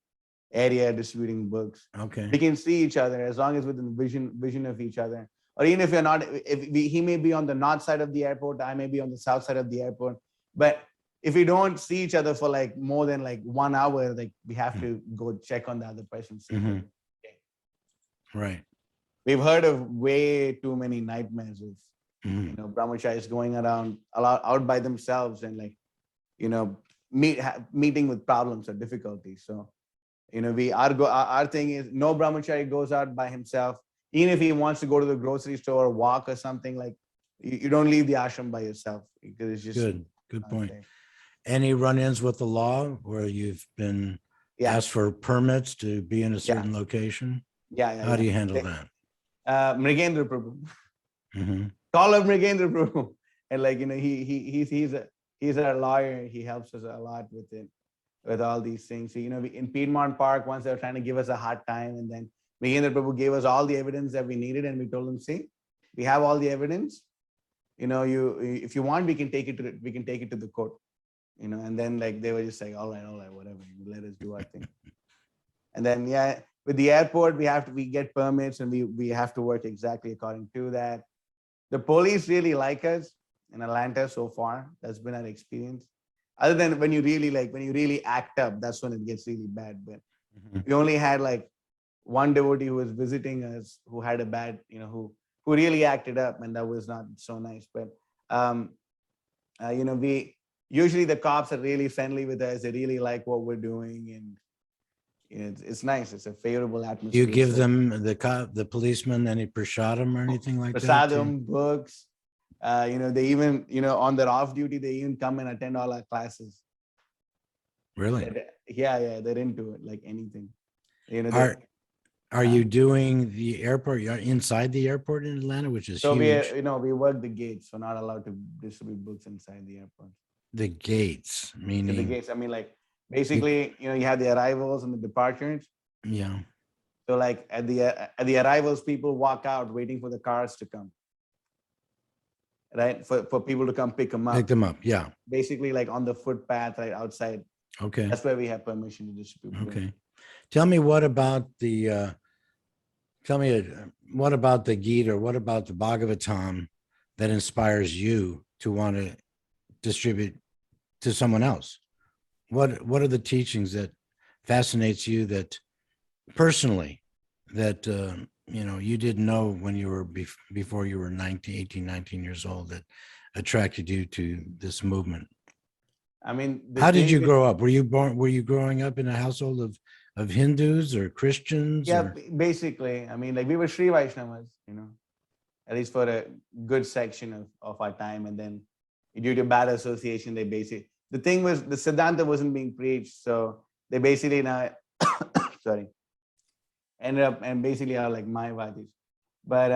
area distributing books. Okay. We can see each other as long as within the vision of each other. or even if you're not, he may be on the north side of the airport, I may be on the south side of the airport, but if we don't see each other for like more than like 1 hour, like we have to go check on the other person. Right. We've heard of way too many nightmares of brahmacharis going around out by themselves and like meeting with problems or difficulties. So our thing is no brahmachari goes out by himself. Even if he wants to go to the grocery store or walk or something, like you don't leave the ashram by yourself, because it's just good point. Any run-ins with the law where you've been asked for permits to be in a certain location? How do you handle that? Mrigendra Prabhu. Call up Mrigendra Prabhu. And like, he's our lawyer. He helps us a lot with it, with all these things. So, in Piedmont Park, once they were trying to give us a hard time, and then Mrigendra Prabhu gave us all the evidence that we needed, and we told him, see, we have all the evidence. If you want, we can take it to the court. And then like they were just like, all right, whatever, let us do our thing. And then with the airport, we get permits, and we have to work exactly according to that. The police really like us in Atlanta so far. That's been our experience. Other than when you really act up, that's when it gets really bad. But we only had like one devotee who was visiting us who had a bad, who really acted up, and that was not so nice. But we usually, the cops are really friendly with us. They really like what we're doing, and it's nice. It's a favorable atmosphere. Do you give them the policemen any prasadam or anything like that? Prasadam, books. They even, on their off duty, they even come and attend all our classes. Really? Yeah, they're into it, like anything. Are you doing the airport? You're inside the airport in Atlanta, which is huge. We work the gates. So not allowed to distribute books inside the airport. The gates, meaning the gates. I mean, like basically, you have the arrivals and the departures. Yeah. So like at the arrivals, people walk out waiting for the cars to come. Right, for people to come pick them up. Pick them up, yeah. Basically, like on the footpath, right outside. Okay. That's where we have permission to distribute. Okay. Tell me what about the Gita, what about the Bhagavatam that inspires you to want to distribute to someone else? What are the teachings that fascinates you that personally that you didn't know when you were before you were 19 years old that attracted you to this movement? I mean, how did you grow up? Were you growing up in a household of Hindus or Christians? Yeah, basically. I mean, like we were Sri Vaishnavas, at least for a good section of our time. And then due to bad association, the thing was the Siddhanta wasn't being preached. So they basically ended up and basically are like Mayavadis. But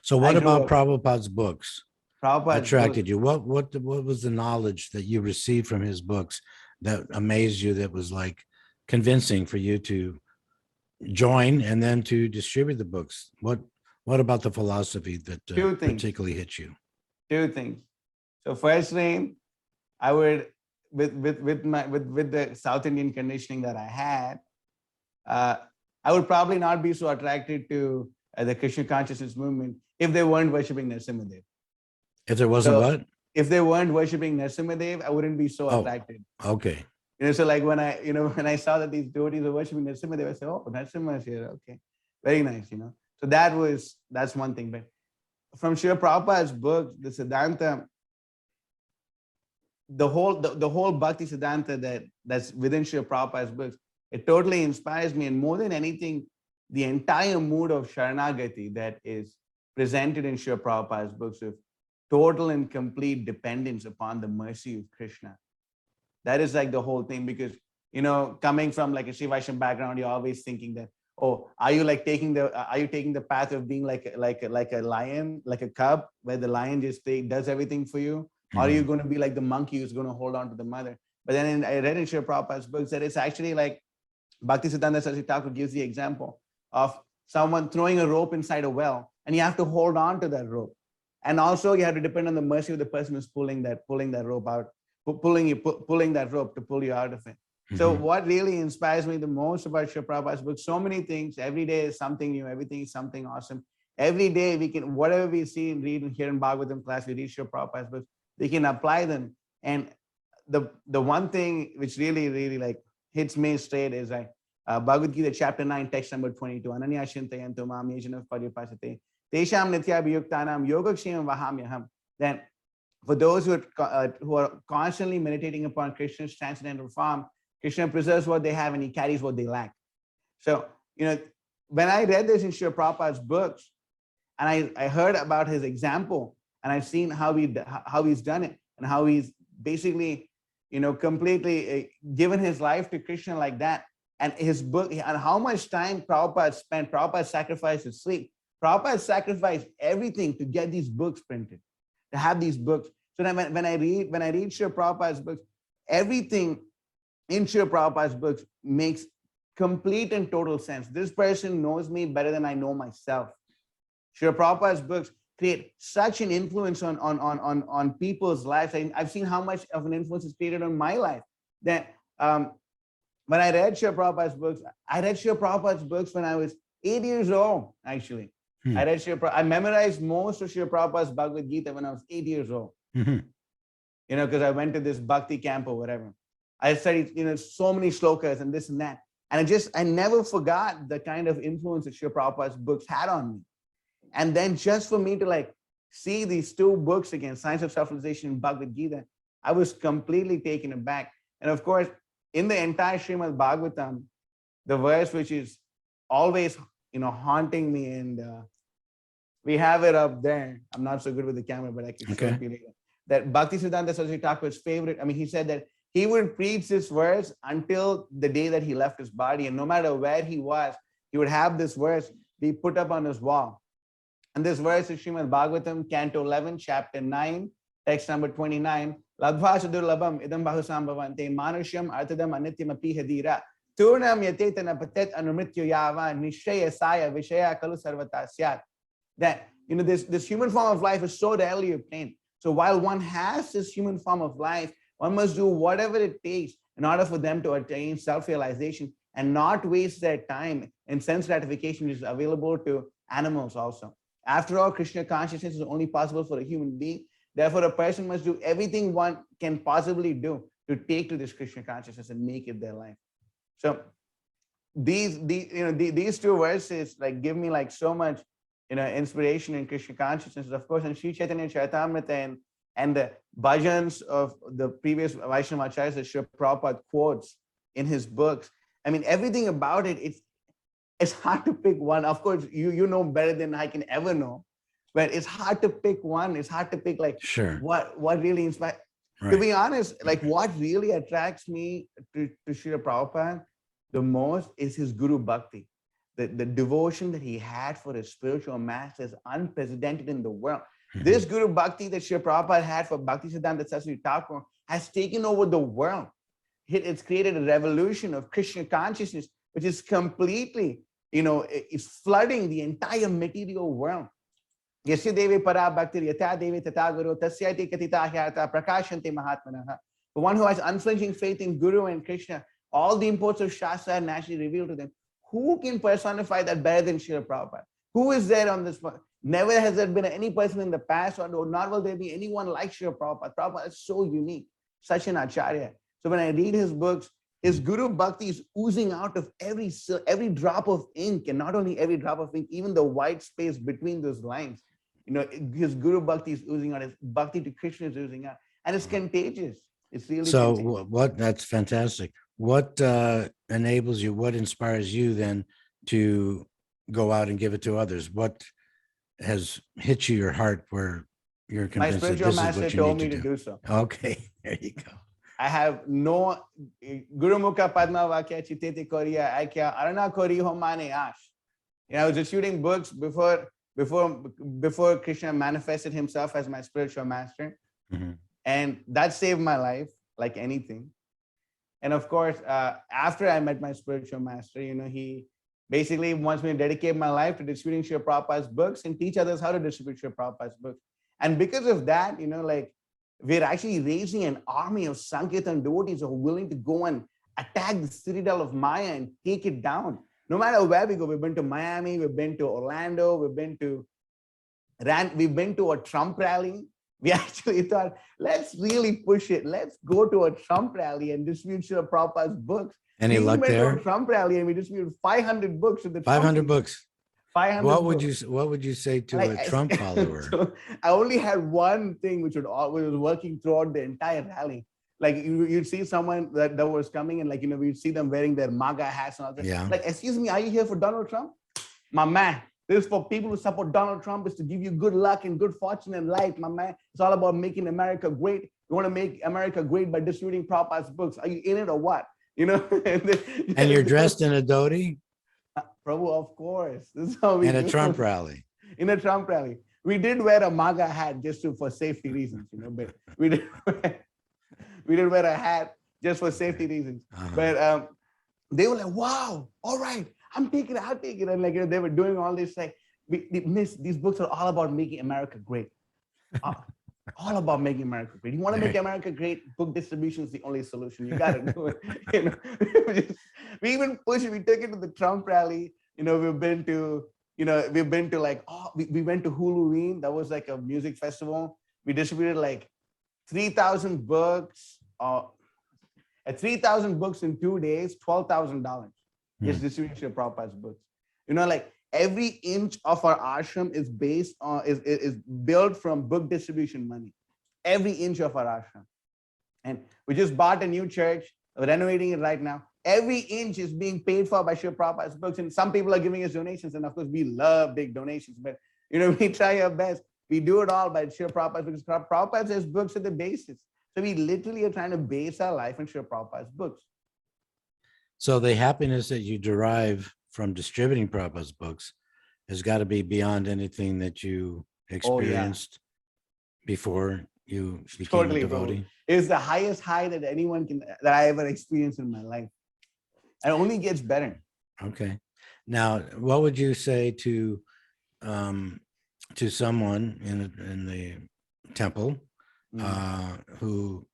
so what about Prabhupada's books attracted you? What was the knowledge that you received from his books that amazed you, that was like convincing for you to join and then to distribute the books? What about the philosophy that particularly hit you? Two things. So first thing, I would with the South Indian conditioning that I had, I would probably not be so attracted to the Krishna consciousness movement if they weren't worshipping Narasimhadev. If there wasn't what? If they weren't worshipping Narasimhadev, I wouldn't be so attracted. Okay. So like when I saw that these devotees were worshipping Narasimhadev, I said, oh, Narasimha is here. Okay. Very nice, So that's one thing. But from Srila Prabhupada's book, the Siddhanta, the whole Bhakti Siddhanta that's within Srila Prabhupada's books, it totally inspires me. And more than anything, the entire mood of Sharanagati that is presented in Srila Prabhupada's books of total and complete dependence upon the mercy of Krishna. That is like the whole thing, because, coming from like a Sri Vaishnava background, you're always thinking that, oh, are you taking the path of being like a lion, like a cub, where the lion just does everything for you? Or are you going to be like the monkey who's going to hold on to the mother? But then I read in Srila Prabhupada's books that it's actually like Bhakti Siddhanta Saraswati Thakur gives the example of someone throwing a rope inside a well, and you have to hold on to that rope. And also you have to depend on the mercy of the person who's pulling that rope out, pulling that rope to pull you out of it. So what really inspires me the most about Srila Prabhupada's book, so many things, every day is something new, everything is something awesome. every day we can, whatever we see and read and hear in Bhagavatam class, we read Srila Prabhupada's books, we can apply them. And the one thing which really like hits me straight is like Bhagavad Gita chapter 9, text number 22. Ananya shintayanto mam yejana paripasate tesham nityabhiyuktanam yogakshemam vahamyaham. Then for those who are constantly meditating upon Krishna's transcendental form, Krishna preserves what they have and he carries what they lack. So, when I read this in Srila Prabhupada's books, and I heard about his example, and I've seen how he's done it, and how he's basically, completely given his life to Krishna like that, and his book, and how much time Prabhupada spent. Prabhupada sacrificed his sleep. Prabhupada sacrificed everything to get these books printed, to have these books. So then when I read Srila Prabhupada's books, everything in Srila Prabhupada's books makes complete and total sense. This person knows me better than I know myself. Srila Prabhupada's books create such an influence on people's lives. I've seen how much of an influence it's created on my life. That when I read Srila Prabhupada's books, I read Srila Prabhupada's books when I was 8 years old, actually. I memorized most of Srila Prabhupada's Bhagavad Gita when I was 8 years old. Because I went to this bhakti camp or whatever. I studied, so many shlokas and this and that. And I never forgot the kind of influence that Srila Prabhupada's books had on me. And then just for me to like see these two books again, Science of Self-Realization and Bhagavad Gita, I was completely taken aback. And of course, in the entire Srimad Bhagavatam, the verse which is always, haunting me, and we have it up there. I'm not so good with the camera, but I can show it later. That Bhaktisiddhanta Saraswati Thakur's favorite, he said that he would preach this verse until the day that he left his body. And no matter where he was, he would have this verse be put up on his wall. And this verse is Srimad Bhagavatam, Canto 11, Chapter 9, text number 29. Labdha sadurlabham idam bahusam bhavante manusham artadam anityam api hadira turnam yatetana patet anumrityo yava nishaya saya vishaya kalu sarvata syat. That, this human form of life is so rarely obtained. So while one has this human form of life, one must do whatever it takes in order for them to attain self-realization and not waste their time in sense gratification, which is available to animals also. After all, Krishna consciousness is only possible for a human being. Therefore, a person must do everything one can possibly do to take to this Krishna consciousness and make it their life. So these two verses like give me like so much inspiration in Krishna consciousness. Of course, in Sri Chaitanya Charitamrita and the bhajans of the previous Vaishnava acharyas that Srila Prabhupada quotes in his books. Everything about it, it's hard to pick one. Of course, you know better than I can ever know, but it's hard to pick one. It's hard to pick like what really inspires. Right. To be honest, like what really attracts me to Srila Prabhupada the most is his Guru Bhakti. The devotion that he had for his spiritual master is unprecedented in the world. This Guru Bhakti that Srila Prabhupada had for Bhaktisiddhanta Saraswati Thakur has taken over the world. It's created a revolution of Krishna consciousness, which is completely, it's flooding the entire material world. Yasya deve para bhaktir yatha deve tata guru tasyati katita hyata prakashante mahatmanaha. The one who has unflinching faith in Guru and Krishna, all the imports of Shastra are naturally revealed to them. Who can personify that better than Srila Prabhupada? Who is there on this? Never has there been any person in the past, or not will there be anyone like Srila Prabhupada. Prabhupada is so unique, such an acharya. So when I read his books, his Guru Bhakti is oozing out of every drop of ink, and not only every drop of ink, even the white space between those lines. His Guru Bhakti is oozing out. His Bhakti to Krishna is oozing out, and it's contagious. It's really so. Contagious. That's fantastic. What enables you? What inspires you then to go out and give it to others? What has hit your heart where you're convinced that this is what you need to do? So. Okay, there you go. I have no Guru Mukha Padma Vakya Chitete Korea Aikya Arana Kori Homane Ash. I was just shooting books before Krishna manifested himself as my spiritual master. And that saved my life like anything. And of course, after I met my spiritual master, he basically wants me to dedicate my life to distributing Srila Prabhupada's books and teach others how to distribute Srila Prabhupada's books. And because of that, we're actually raising an army of Sankirtan devotees who are willing to go and attack the citadel of Maya and take it down. no matter where we go, we've been to Miami, we've been to Orlando, we've been to a Trump rally. We actually thought, let's really push it. Let's go to a Trump rally and distribute Srila Prabhupada's books. Any We luck went to there? a Trump rally and we distributed 500 books to the 500 Trump books. 500 What would books. what would you say to Like, a Trump follower? So I only had one thing which was working throughout the entire rally. Like you'd see someone that was coming and like, we'd see them wearing their MAGA hats and all that. Yeah. Like, excuse me, are you here for Donald Trump? My man, this is for people who support Donald Trump, is to give you good luck and good fortune in life, my man. It's all about making America great. You want to make America great by distributing Prabhupada's books. Are you in it or what? And you're dressed in a dhoti? Prabhu, of course. This is how we In a do. Trump rally. In a Trump rally. We did wear a MAGA hat just for safety reasons, but we did wear a hat just for safety reasons. But they were like, wow, all right, I'll take it. And like they were doing all this, like, these books are all about making America great. All about making America great. You want to make America great, book distribution is the only solution. You got to do it. We even pushed it. We took it to the Trump rally. We've been to like, we went to Halloween. That was like a music festival. We distributed like 3,000 books. At 3,000 books in 2 days, $12,000. Just distribution of Prabhupada's books. Like every inch of our ashram is based on is built from book distribution money. Every inch of our ashram. And we just bought a new church. We're renovating it right now. Every inch is being paid for by Srila Prabhupada's books. And some people are giving us donations. And of course, we love big donations. But, we try our best. We do it all by Srila Prabhupada because Prabhupada says books are the basis. So we literally are trying to base our life on Srila Prabhupada's books. So the happiness that you derive from distributing Prabhupada's books has got to be beyond anything that you experienced before you became a devotee. It's the highest high that that I ever experienced in my life. And it only gets better. Okay. Now, what would you say to someone in the temple who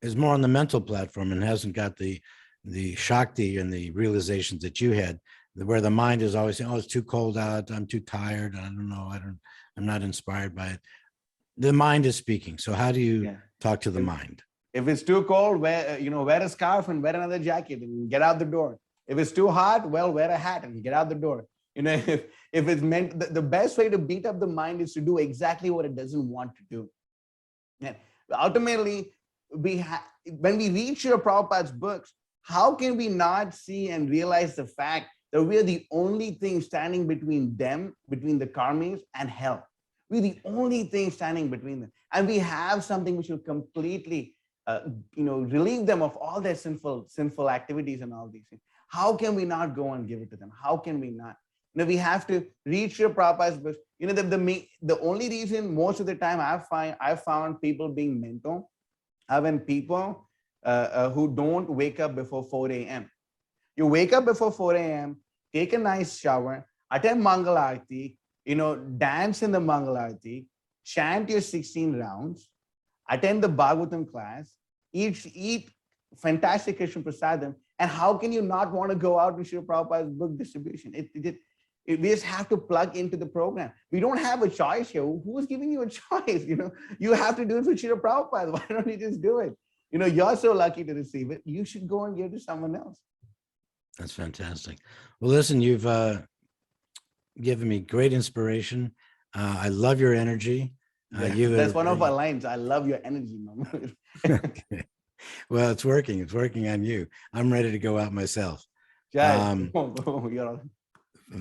is more on the mental platform and hasn't got the Shakti and the realizations that you had, where the mind is always saying, oh, it's too cold out, I'm too tired, I don't know, I'm not inspired by it. The mind is speaking. So how do you talk to the mind? If it's too cold, wear a scarf and wear another jacket and get out the door. If it's too hot, well, wear a hat and get out the door. If it's meant, the best way to beat up the mind is to do exactly what it doesn't want to do. And ultimately, when we read Srila Prabhupada's books, how can we not see and realize the fact that we're the only thing standing between the karmis and hell? We're the only thing standing between them. And we have something which will completely, relieve them of all their sinful activities and all these things. How can we not go and give it to them? How can we not? We have to read Srila Prabhupada's books. The only reason most of the time I've found people being mental are when people who don't wake up before 4 a.m. You wake up before 4 a.m., take a nice shower, attend Mangal Aarti, dance in the Mangal Aarti, chant your 16 rounds, attend the Bhagavatam class, eat fantastic Krishna Prasadam, and how can you not want to go out and Srila Prabhupada's book distribution? We just have to plug into the program. We don't have a choice here. Who's giving you a choice? You have to do it for Srila Prabhupada. Why don't you just do it? You're so lucky to receive it. You should go and give it to someone else. That's fantastic. Well, listen, you've given me great inspiration. I love your energy. That's one of our lines. I love your energy, Mama. Okay. Well, it's working. It's working on you. I'm ready to go out myself.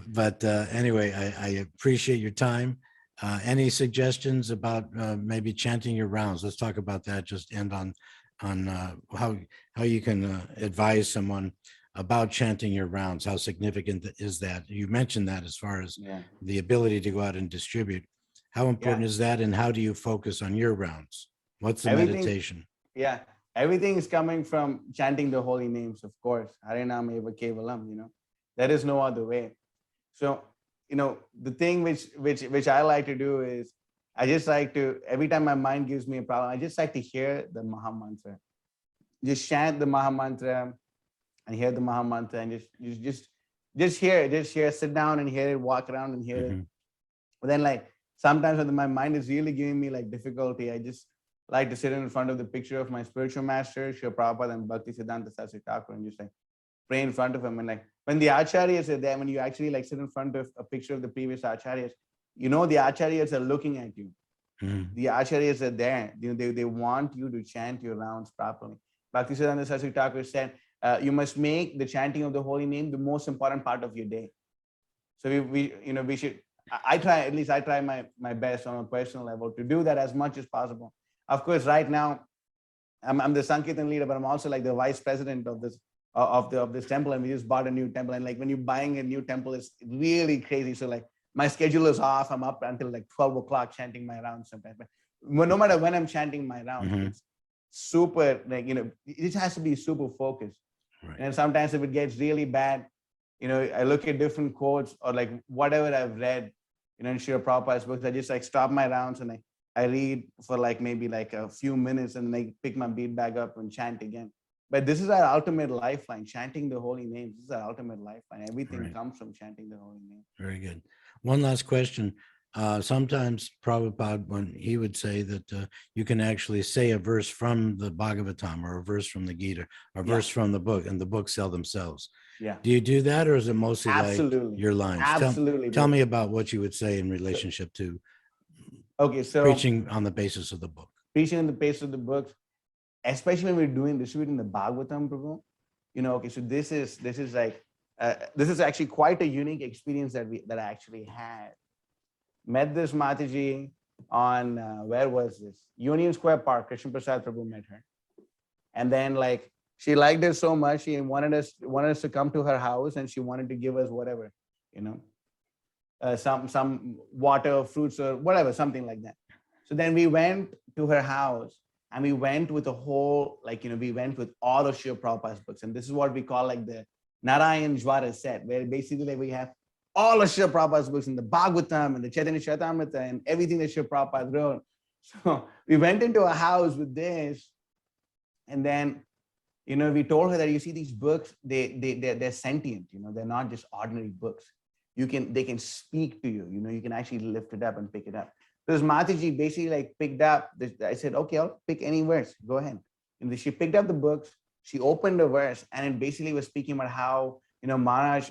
But anyway, I appreciate your time. Any suggestions about maybe chanting your rounds? Let's talk about that. Just end on how you can advise someone about chanting your rounds. How significant is that? You mentioned that as far as the ability to go out and distribute. How important is that, and how do you focus on your rounds? What's the meditation? Yeah, everything is coming from chanting the holy names, of course. Harinam eva kevalam. There is no other way. So, the thing which I like to do is, I just like to, every time my mind gives me a problem, I just like to hear the Maha Mantra. Just chant the Maha Mantra and hear the Maha Mantra and just just hear, sit down and hear it, walk around and hear it. But then like sometimes when my mind is really giving me like difficulty, I just like to sit in front of the picture of my spiritual master, Srila Prabhupada and Bhakti Siddhanta Saraswati Thakur, and just like pray in front of him. And like when the acharyas are there, when you actually like sit in front of a picture of the previous acharyas, you know the acharyas are looking at you. The acharyas are there. You know, they want you to chant your rounds properly. Bhakti Siddhanta Saraswati Thakur said, you must make the chanting of the holy name the most important part of your day. So we should. I try my best on a personal level to do that as much as possible. Of course, right now, I'm the Sankirtan leader, but I'm also like the vice president of this temple, and we just bought a new temple. And like when you're buying a new temple, it's really crazy. So like my schedule is off. I'm up until like 12 o'clock chanting my rounds sometimes. But no matter when I'm chanting my rounds, it's super like it has to be super focused. Right. And sometimes if it gets really bad, I look at different quotes or like whatever I've read, in Srila Prabhupada's books. I just like stop my rounds and I read for like maybe like a few minutes and then I pick my beat back up and chant again. But this is our ultimate lifeline, chanting the holy names. This is our ultimate lifeline. Everything comes from chanting the holy name. Very good. One last question. Sometimes Prabhupada, when he would say that you can actually say a verse from the Bhagavatam or a verse from the Gita or a verse from the book, and the books sell themselves. Yeah. Do you do that, or is it mostly Absolutely. like your lines? Absolutely. Tell me about what you would say in relationship to so preaching on the basis of the book. Preaching on the basis of the books, especially when we're distributing the Bhagavatam, Prabhu. So this is actually quite a unique experience that I actually had. Met this Mataji on where was this? Union Square Park. Krishna Prasad Prabhu met her, and then like she liked it so much, she wanted us to come to her house, and she wanted to give us whatever, some water, fruits, or whatever, something like that. So then we went to her house, and we went with a whole we went with all of Srila Prabhupada's books, and this is what we call like the Narayan Jwara set, where basically like we have all of Srila Prabhupada's books and the Bhagavatam and the Chaitanya Charitamrita and everything that Srila Prabhupada wrote. So we went into a house with this, and then we told her that you see these books, they're sentient, they're not just ordinary books. They can speak to you, you can actually lift it up and pick it up. Because Mataji basically like picked up this, I said, okay, I'll pick any verse, go ahead. And she picked up the books, she opened a verse, and it basically was speaking about how Maharaj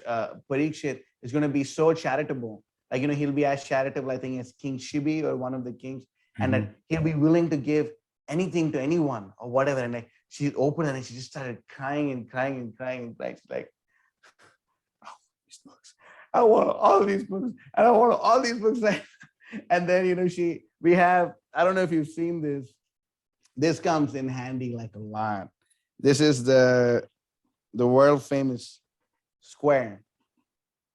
Parikshit is going to be so charitable. Like, he'll be as charitable, I think, as King Shibi or one of the kings, and that he'll be willing to give anything to anyone or whatever. And like, she opened it and she just started crying and crying and crying and crying. She's like, oh, these books. I want all these books. And I want all these books. And then, we have, I don't know if you've seen this. This comes in handy like a lot. This is the world famous square.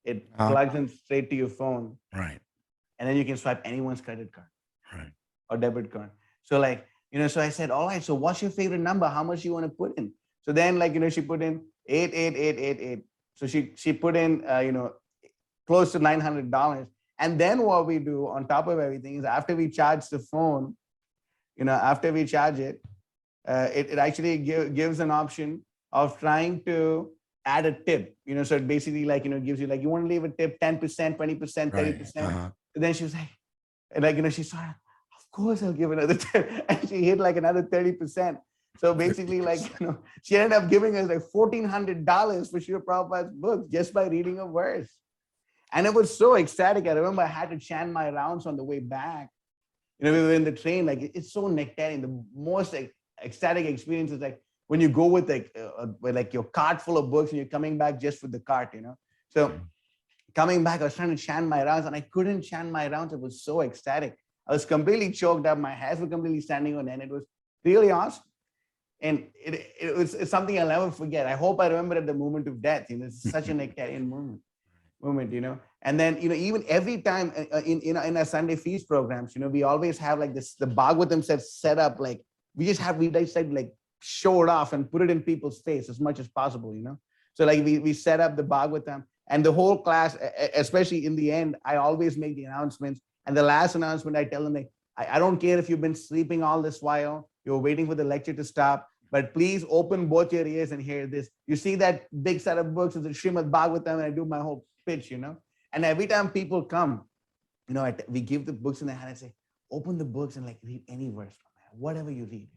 It plugs in straight to your phone. Right. And then you can swipe anyone's credit card. Right. Or debit card. So like, so I said, all right, so what's your favorite number? How much you want to put in? So then like, she put in 88888. So she put in, close to $900. And then what we do on top of everything is after we charge the phone, after we charge it, it actually gives an option of trying to add a tip, so it basically like, gives you like, you want to leave a tip 10%, 20%, 30%. Right. So then she was like, she saw, of course I'll give another 10. And she hit like another 30%. So basically like, she ended up giving us like $1,400 for Srila Prabhupada's book just by reading a verse. And it was so ecstatic. I remember I had to chant my rounds on the way back. We were in the train, like it's so nectarian. The most ecstatic experience is like when you go with like your cart full of books and you're coming back just with the cart, So coming back, I was trying to chant my rounds and I couldn't chant my rounds. It was so ecstatic. I was completely choked up. My hands were completely standing on end. It was really awesome. And it's something I'll never forget. I hope I remember at the moment of death. It's such a nectarian moment, And then, even every time in our Sunday feast programs, we always have like this, the Bhagavatam set up, like we just like show it off and put it in people's face as much as possible, So like we set up the Bhagavatam and the whole class, especially in the end, I always make the announcements. And the last announcement, I tell them, like, I don't care if you've been sleeping all this while, you're waiting for the lecture to stop. but please open both your ears and hear this. You see that big set of books is the Srimad Bhagavatam, and I do my whole pitch, And every time people come, we give the books in their hand and say, open the books and like read any verse, whatever you read,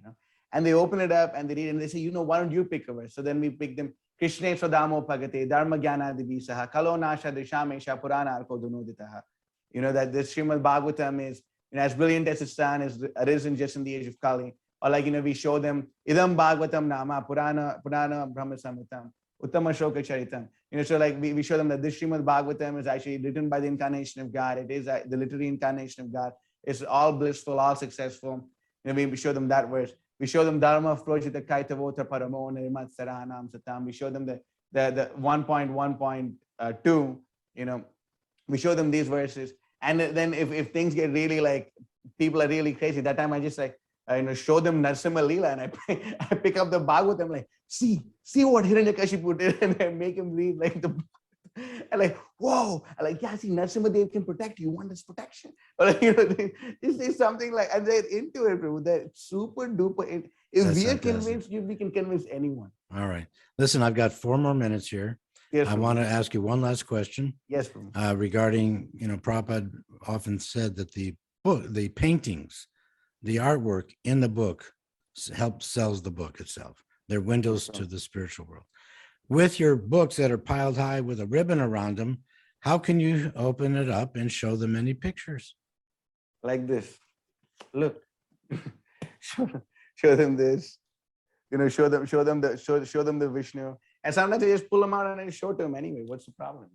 And they open it up and they read and they say, why don't you pick a verse? So then we pick them. Krishne Swadamo Pagate, Dharma Gyana Divisaha, Kalo Nasha Dishamesha Purana Arko Dunoditaha. That this Srimad Bhagavatam is, as brilliant as it's done, is arisen just in the age of Kali. Or like, we show them, Idam Bhagavatam Nama, Purana Brahma Samhitam, Uttama Shoka Charitam. So like we show them that this Srimad Bhagavatam is actually written by the incarnation of God. It is the literary incarnation of God. It's all blissful, all successful. We show them that verse. We show them Dharma Projita Kaitavota Paramo Nirmat Saranam Satam. We show them the 1.1.2, we show them these verses. And then if things get really like, people are really crazy, that time I just like, show them Narsimha Leela and I pick up the Bhagavatam, like, see what Hiranyakashipu did, and I make him read like the, and like, whoa, I'm like, yeah, see, Narsimha Dev can protect you. You want this protection? Or like, this is something like, and they're into it, bro. They're super duper. If That's we are fantastic. convinced you, we can convince anyone. All right. Listen, I've got 4 more minutes here. Yes, I want to ask you one last question. Yes, bro. Regarding, Prabhupada often said that the book, the paintings, the artwork in the book sells the book itself. They're windows to the spiritual world. With your books that are piled high with a ribbon around them, how can you open it up and show them any pictures? Like this. Look, show them this. Show them the Vishnu. And sometimes we just pull them out and then show to them anyway. What's the problem?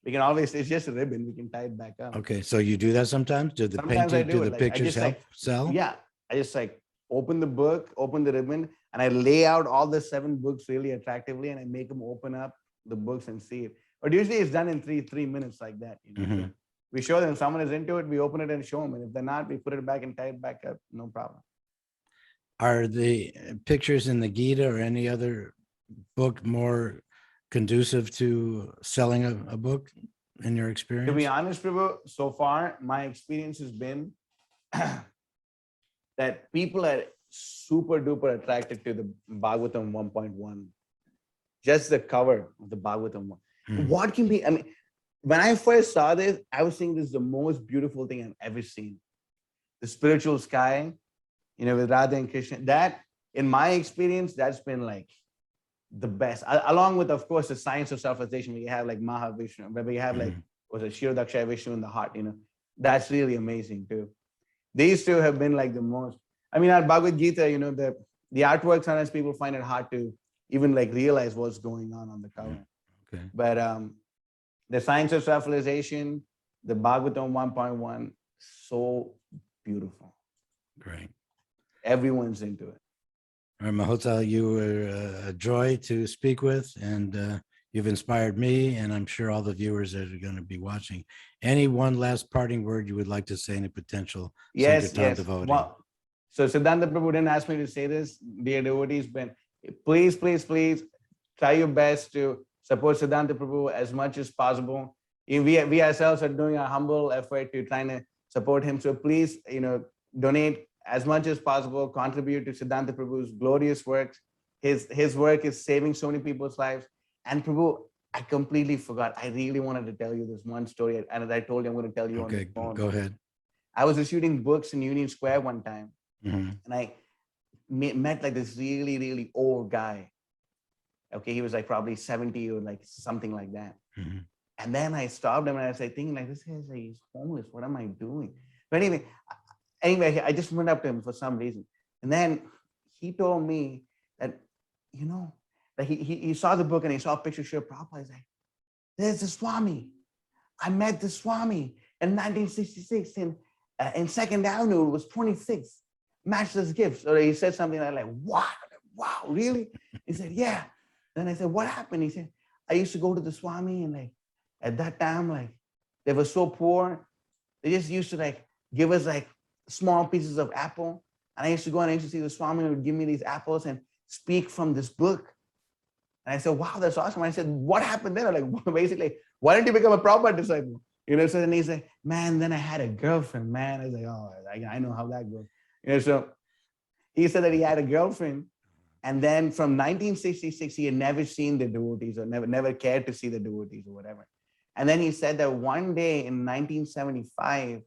We can always, it's just a ribbon. We can tie it back up. Okay, so you do that sometimes? Do the Sometimes I painting, do do it. the Like, I pictures just, help like, sell? Yeah, I just like open the book, open the ribbon, and I lay out all the 7 books really attractively, and I make them open up the books and see it. But usually it's done in three minutes like that. Mhm. So we show them, someone is into it, we open it and show them. And if they're not, we put it back and tie it back up. No problem. Are the pictures in the Gita or any other book more conducive to selling a book in your experience? To be honest, Prabhu, so far, my experience has been that people are super duper attracted to the Bhagavatam 1.1. Just the cover of the Bhagavatam 1. What can be, when I first saw this, I was thinking this is the most beautiful thing I've ever seen. The spiritual sky, with Radha and Krishna. That, in my experience, that's been like the best. Along with, of course, the science of self-realization, where you have like Mahavishnu, where you have like, was it Shirodakshaya Vishnu in the heart, that's really amazing too. These two have been like the most, our Bhagavad Gita, the artwork, sometimes people find it hard to even like realize what's going on the cover. Okay. But the science of self-realization, the Bhagavatam 1.1, so beautiful. Great. Everyone's into it. All right, Mahotsaha, you were a joy to speak with, and you've inspired me, and I'm sure all the viewers that are going to be watching. Any one last parting word you would like to say in a potential Sankirtan devotee? Well, so Siddhanta Prabhu didn't ask me to say this, dear devotees, but please try your best to support Siddhanta Prabhu as much as possible. We ourselves are doing a humble effort to trying to support him. So please, donate as much as possible, contribute to Siddhanta Prabhu's glorious works. His work is saving so many people's lives. And Prabhu, I completely forgot. I really wanted to tell you this one story. And as I told you, I'm going to tell you on the phone. Go ahead. I was issuing books in Union Square one time. Mm-hmm. And I met like this really, really old guy. Okay, he was like probably 70 or like something like that. Mm-hmm. And then I stopped him and I was like thinking like, this guy's like, he's homeless. What am I doing? But anyway, I just went up to him for some reason. And then he told me that, that he saw the book and he saw a picture of Srila Prabhupada. He's like, there's the Swami. I met the Swami in 1966 in 2nd Avenue. It was 26. Master's Gifts. Or he said something like, wow, really? He said, yeah. Then I said, what happened? He said, I used to go to the Swami and like, at that time, like, they were so poor. They just used to like, give us like small pieces of apple. And I used to go and I used to see the Swami would give me these apples and speak from this book. And I said, wow, that's awesome. I said, what happened then? Like, basically, why didn't you become a Prabhupada disciple? So then he said, man, then I had a girlfriend, man. I was like, oh, I know how that goes. So he said that he had a girlfriend And then from 1966, he had never seen the devotees or never cared to see the devotees or whatever. And then he said that one day in 1975,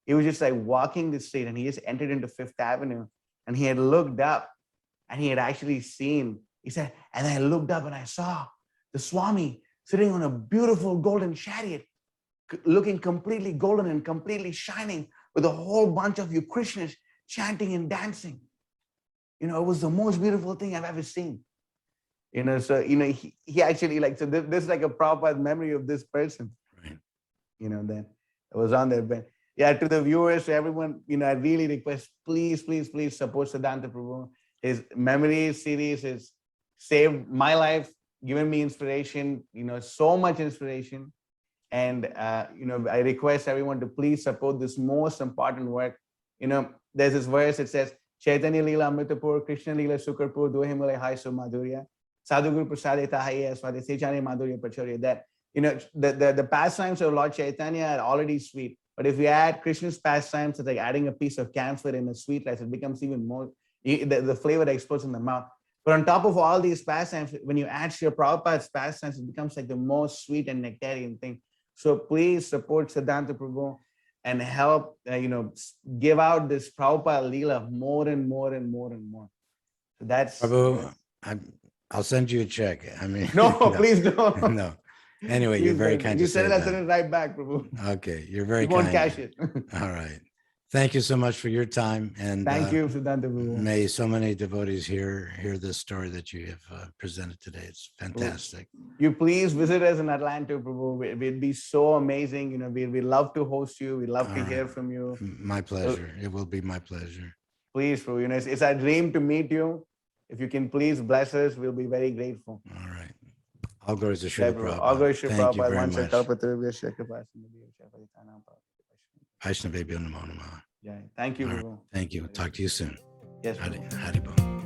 he was just like walking the street and he just entered into Fifth Avenue and he had looked up and he had actually seen, he said, and I looked up and I saw the Swami sitting on a beautiful golden chariot, looking completely golden and completely shining with a whole bunch of you Krishnas chanting and dancing. You know, it was the most beautiful thing I've ever seen. You know, so, you know, he actually like, so this is like a proper memory of this person. Right. You know, then it was on there. But yeah, to the viewers, to everyone, you know, I really request, please, please, please support Siddhanta Prabhu. His memories series has saved my life, given me inspiration, you know, so much inspiration. And, you know, I request everyone to please support this most important work. You know, there's this verse that says, Chaitanya Leela Amritapur, Krishna Leela Sukarpur, Dohimale Hai So Madhurya, Sadhguru Prasade Tahaya Swade Sechane Madhurya Pacharya. That, you know, the pastimes of Lord Chaitanya are already sweet. But if we add Krishna's pastimes, it's like adding a piece of camphor in a sweet rice, it becomes even more, the flavor explodes in the mouth. But on top of all these pastimes, when you add Srila Prabhupada's pastimes, it becomes like the most sweet and nectarian thing. So please support Siddhanta Prabhu and help, you know, give out this Prabhupada Leela more and more and more and more. So that's... Prabhu, I'll send you a check. I mean, no, please don't. No. Anyway, Please you're very don't. kind You to said say it, I that. sent it right back, Prabhu. Okay, you're very You kind. won't cash it. All right. Thank you so much for your time. And thank you, Siddhanta Prabhu. may so many devotees hear this story that you have presented today. It's fantastic. You please visit us in Atlanta, Prabhu. We'd be so amazing. You know, we'd love to host you. We'd love to hear from you. My pleasure. It will be my pleasure. Please, Prabhu. You know, it's our dream to meet you. If you can please bless us, we'll be very grateful. All right. All glories to Srila Prabhupada. All glories to Thank you Prabhupada. very much. Vaishnavebhyo Namo Namaha. Thank you, All right. Prabhu. Thank you. Talk to you soon. Yes, Hari Prabhu. Bol.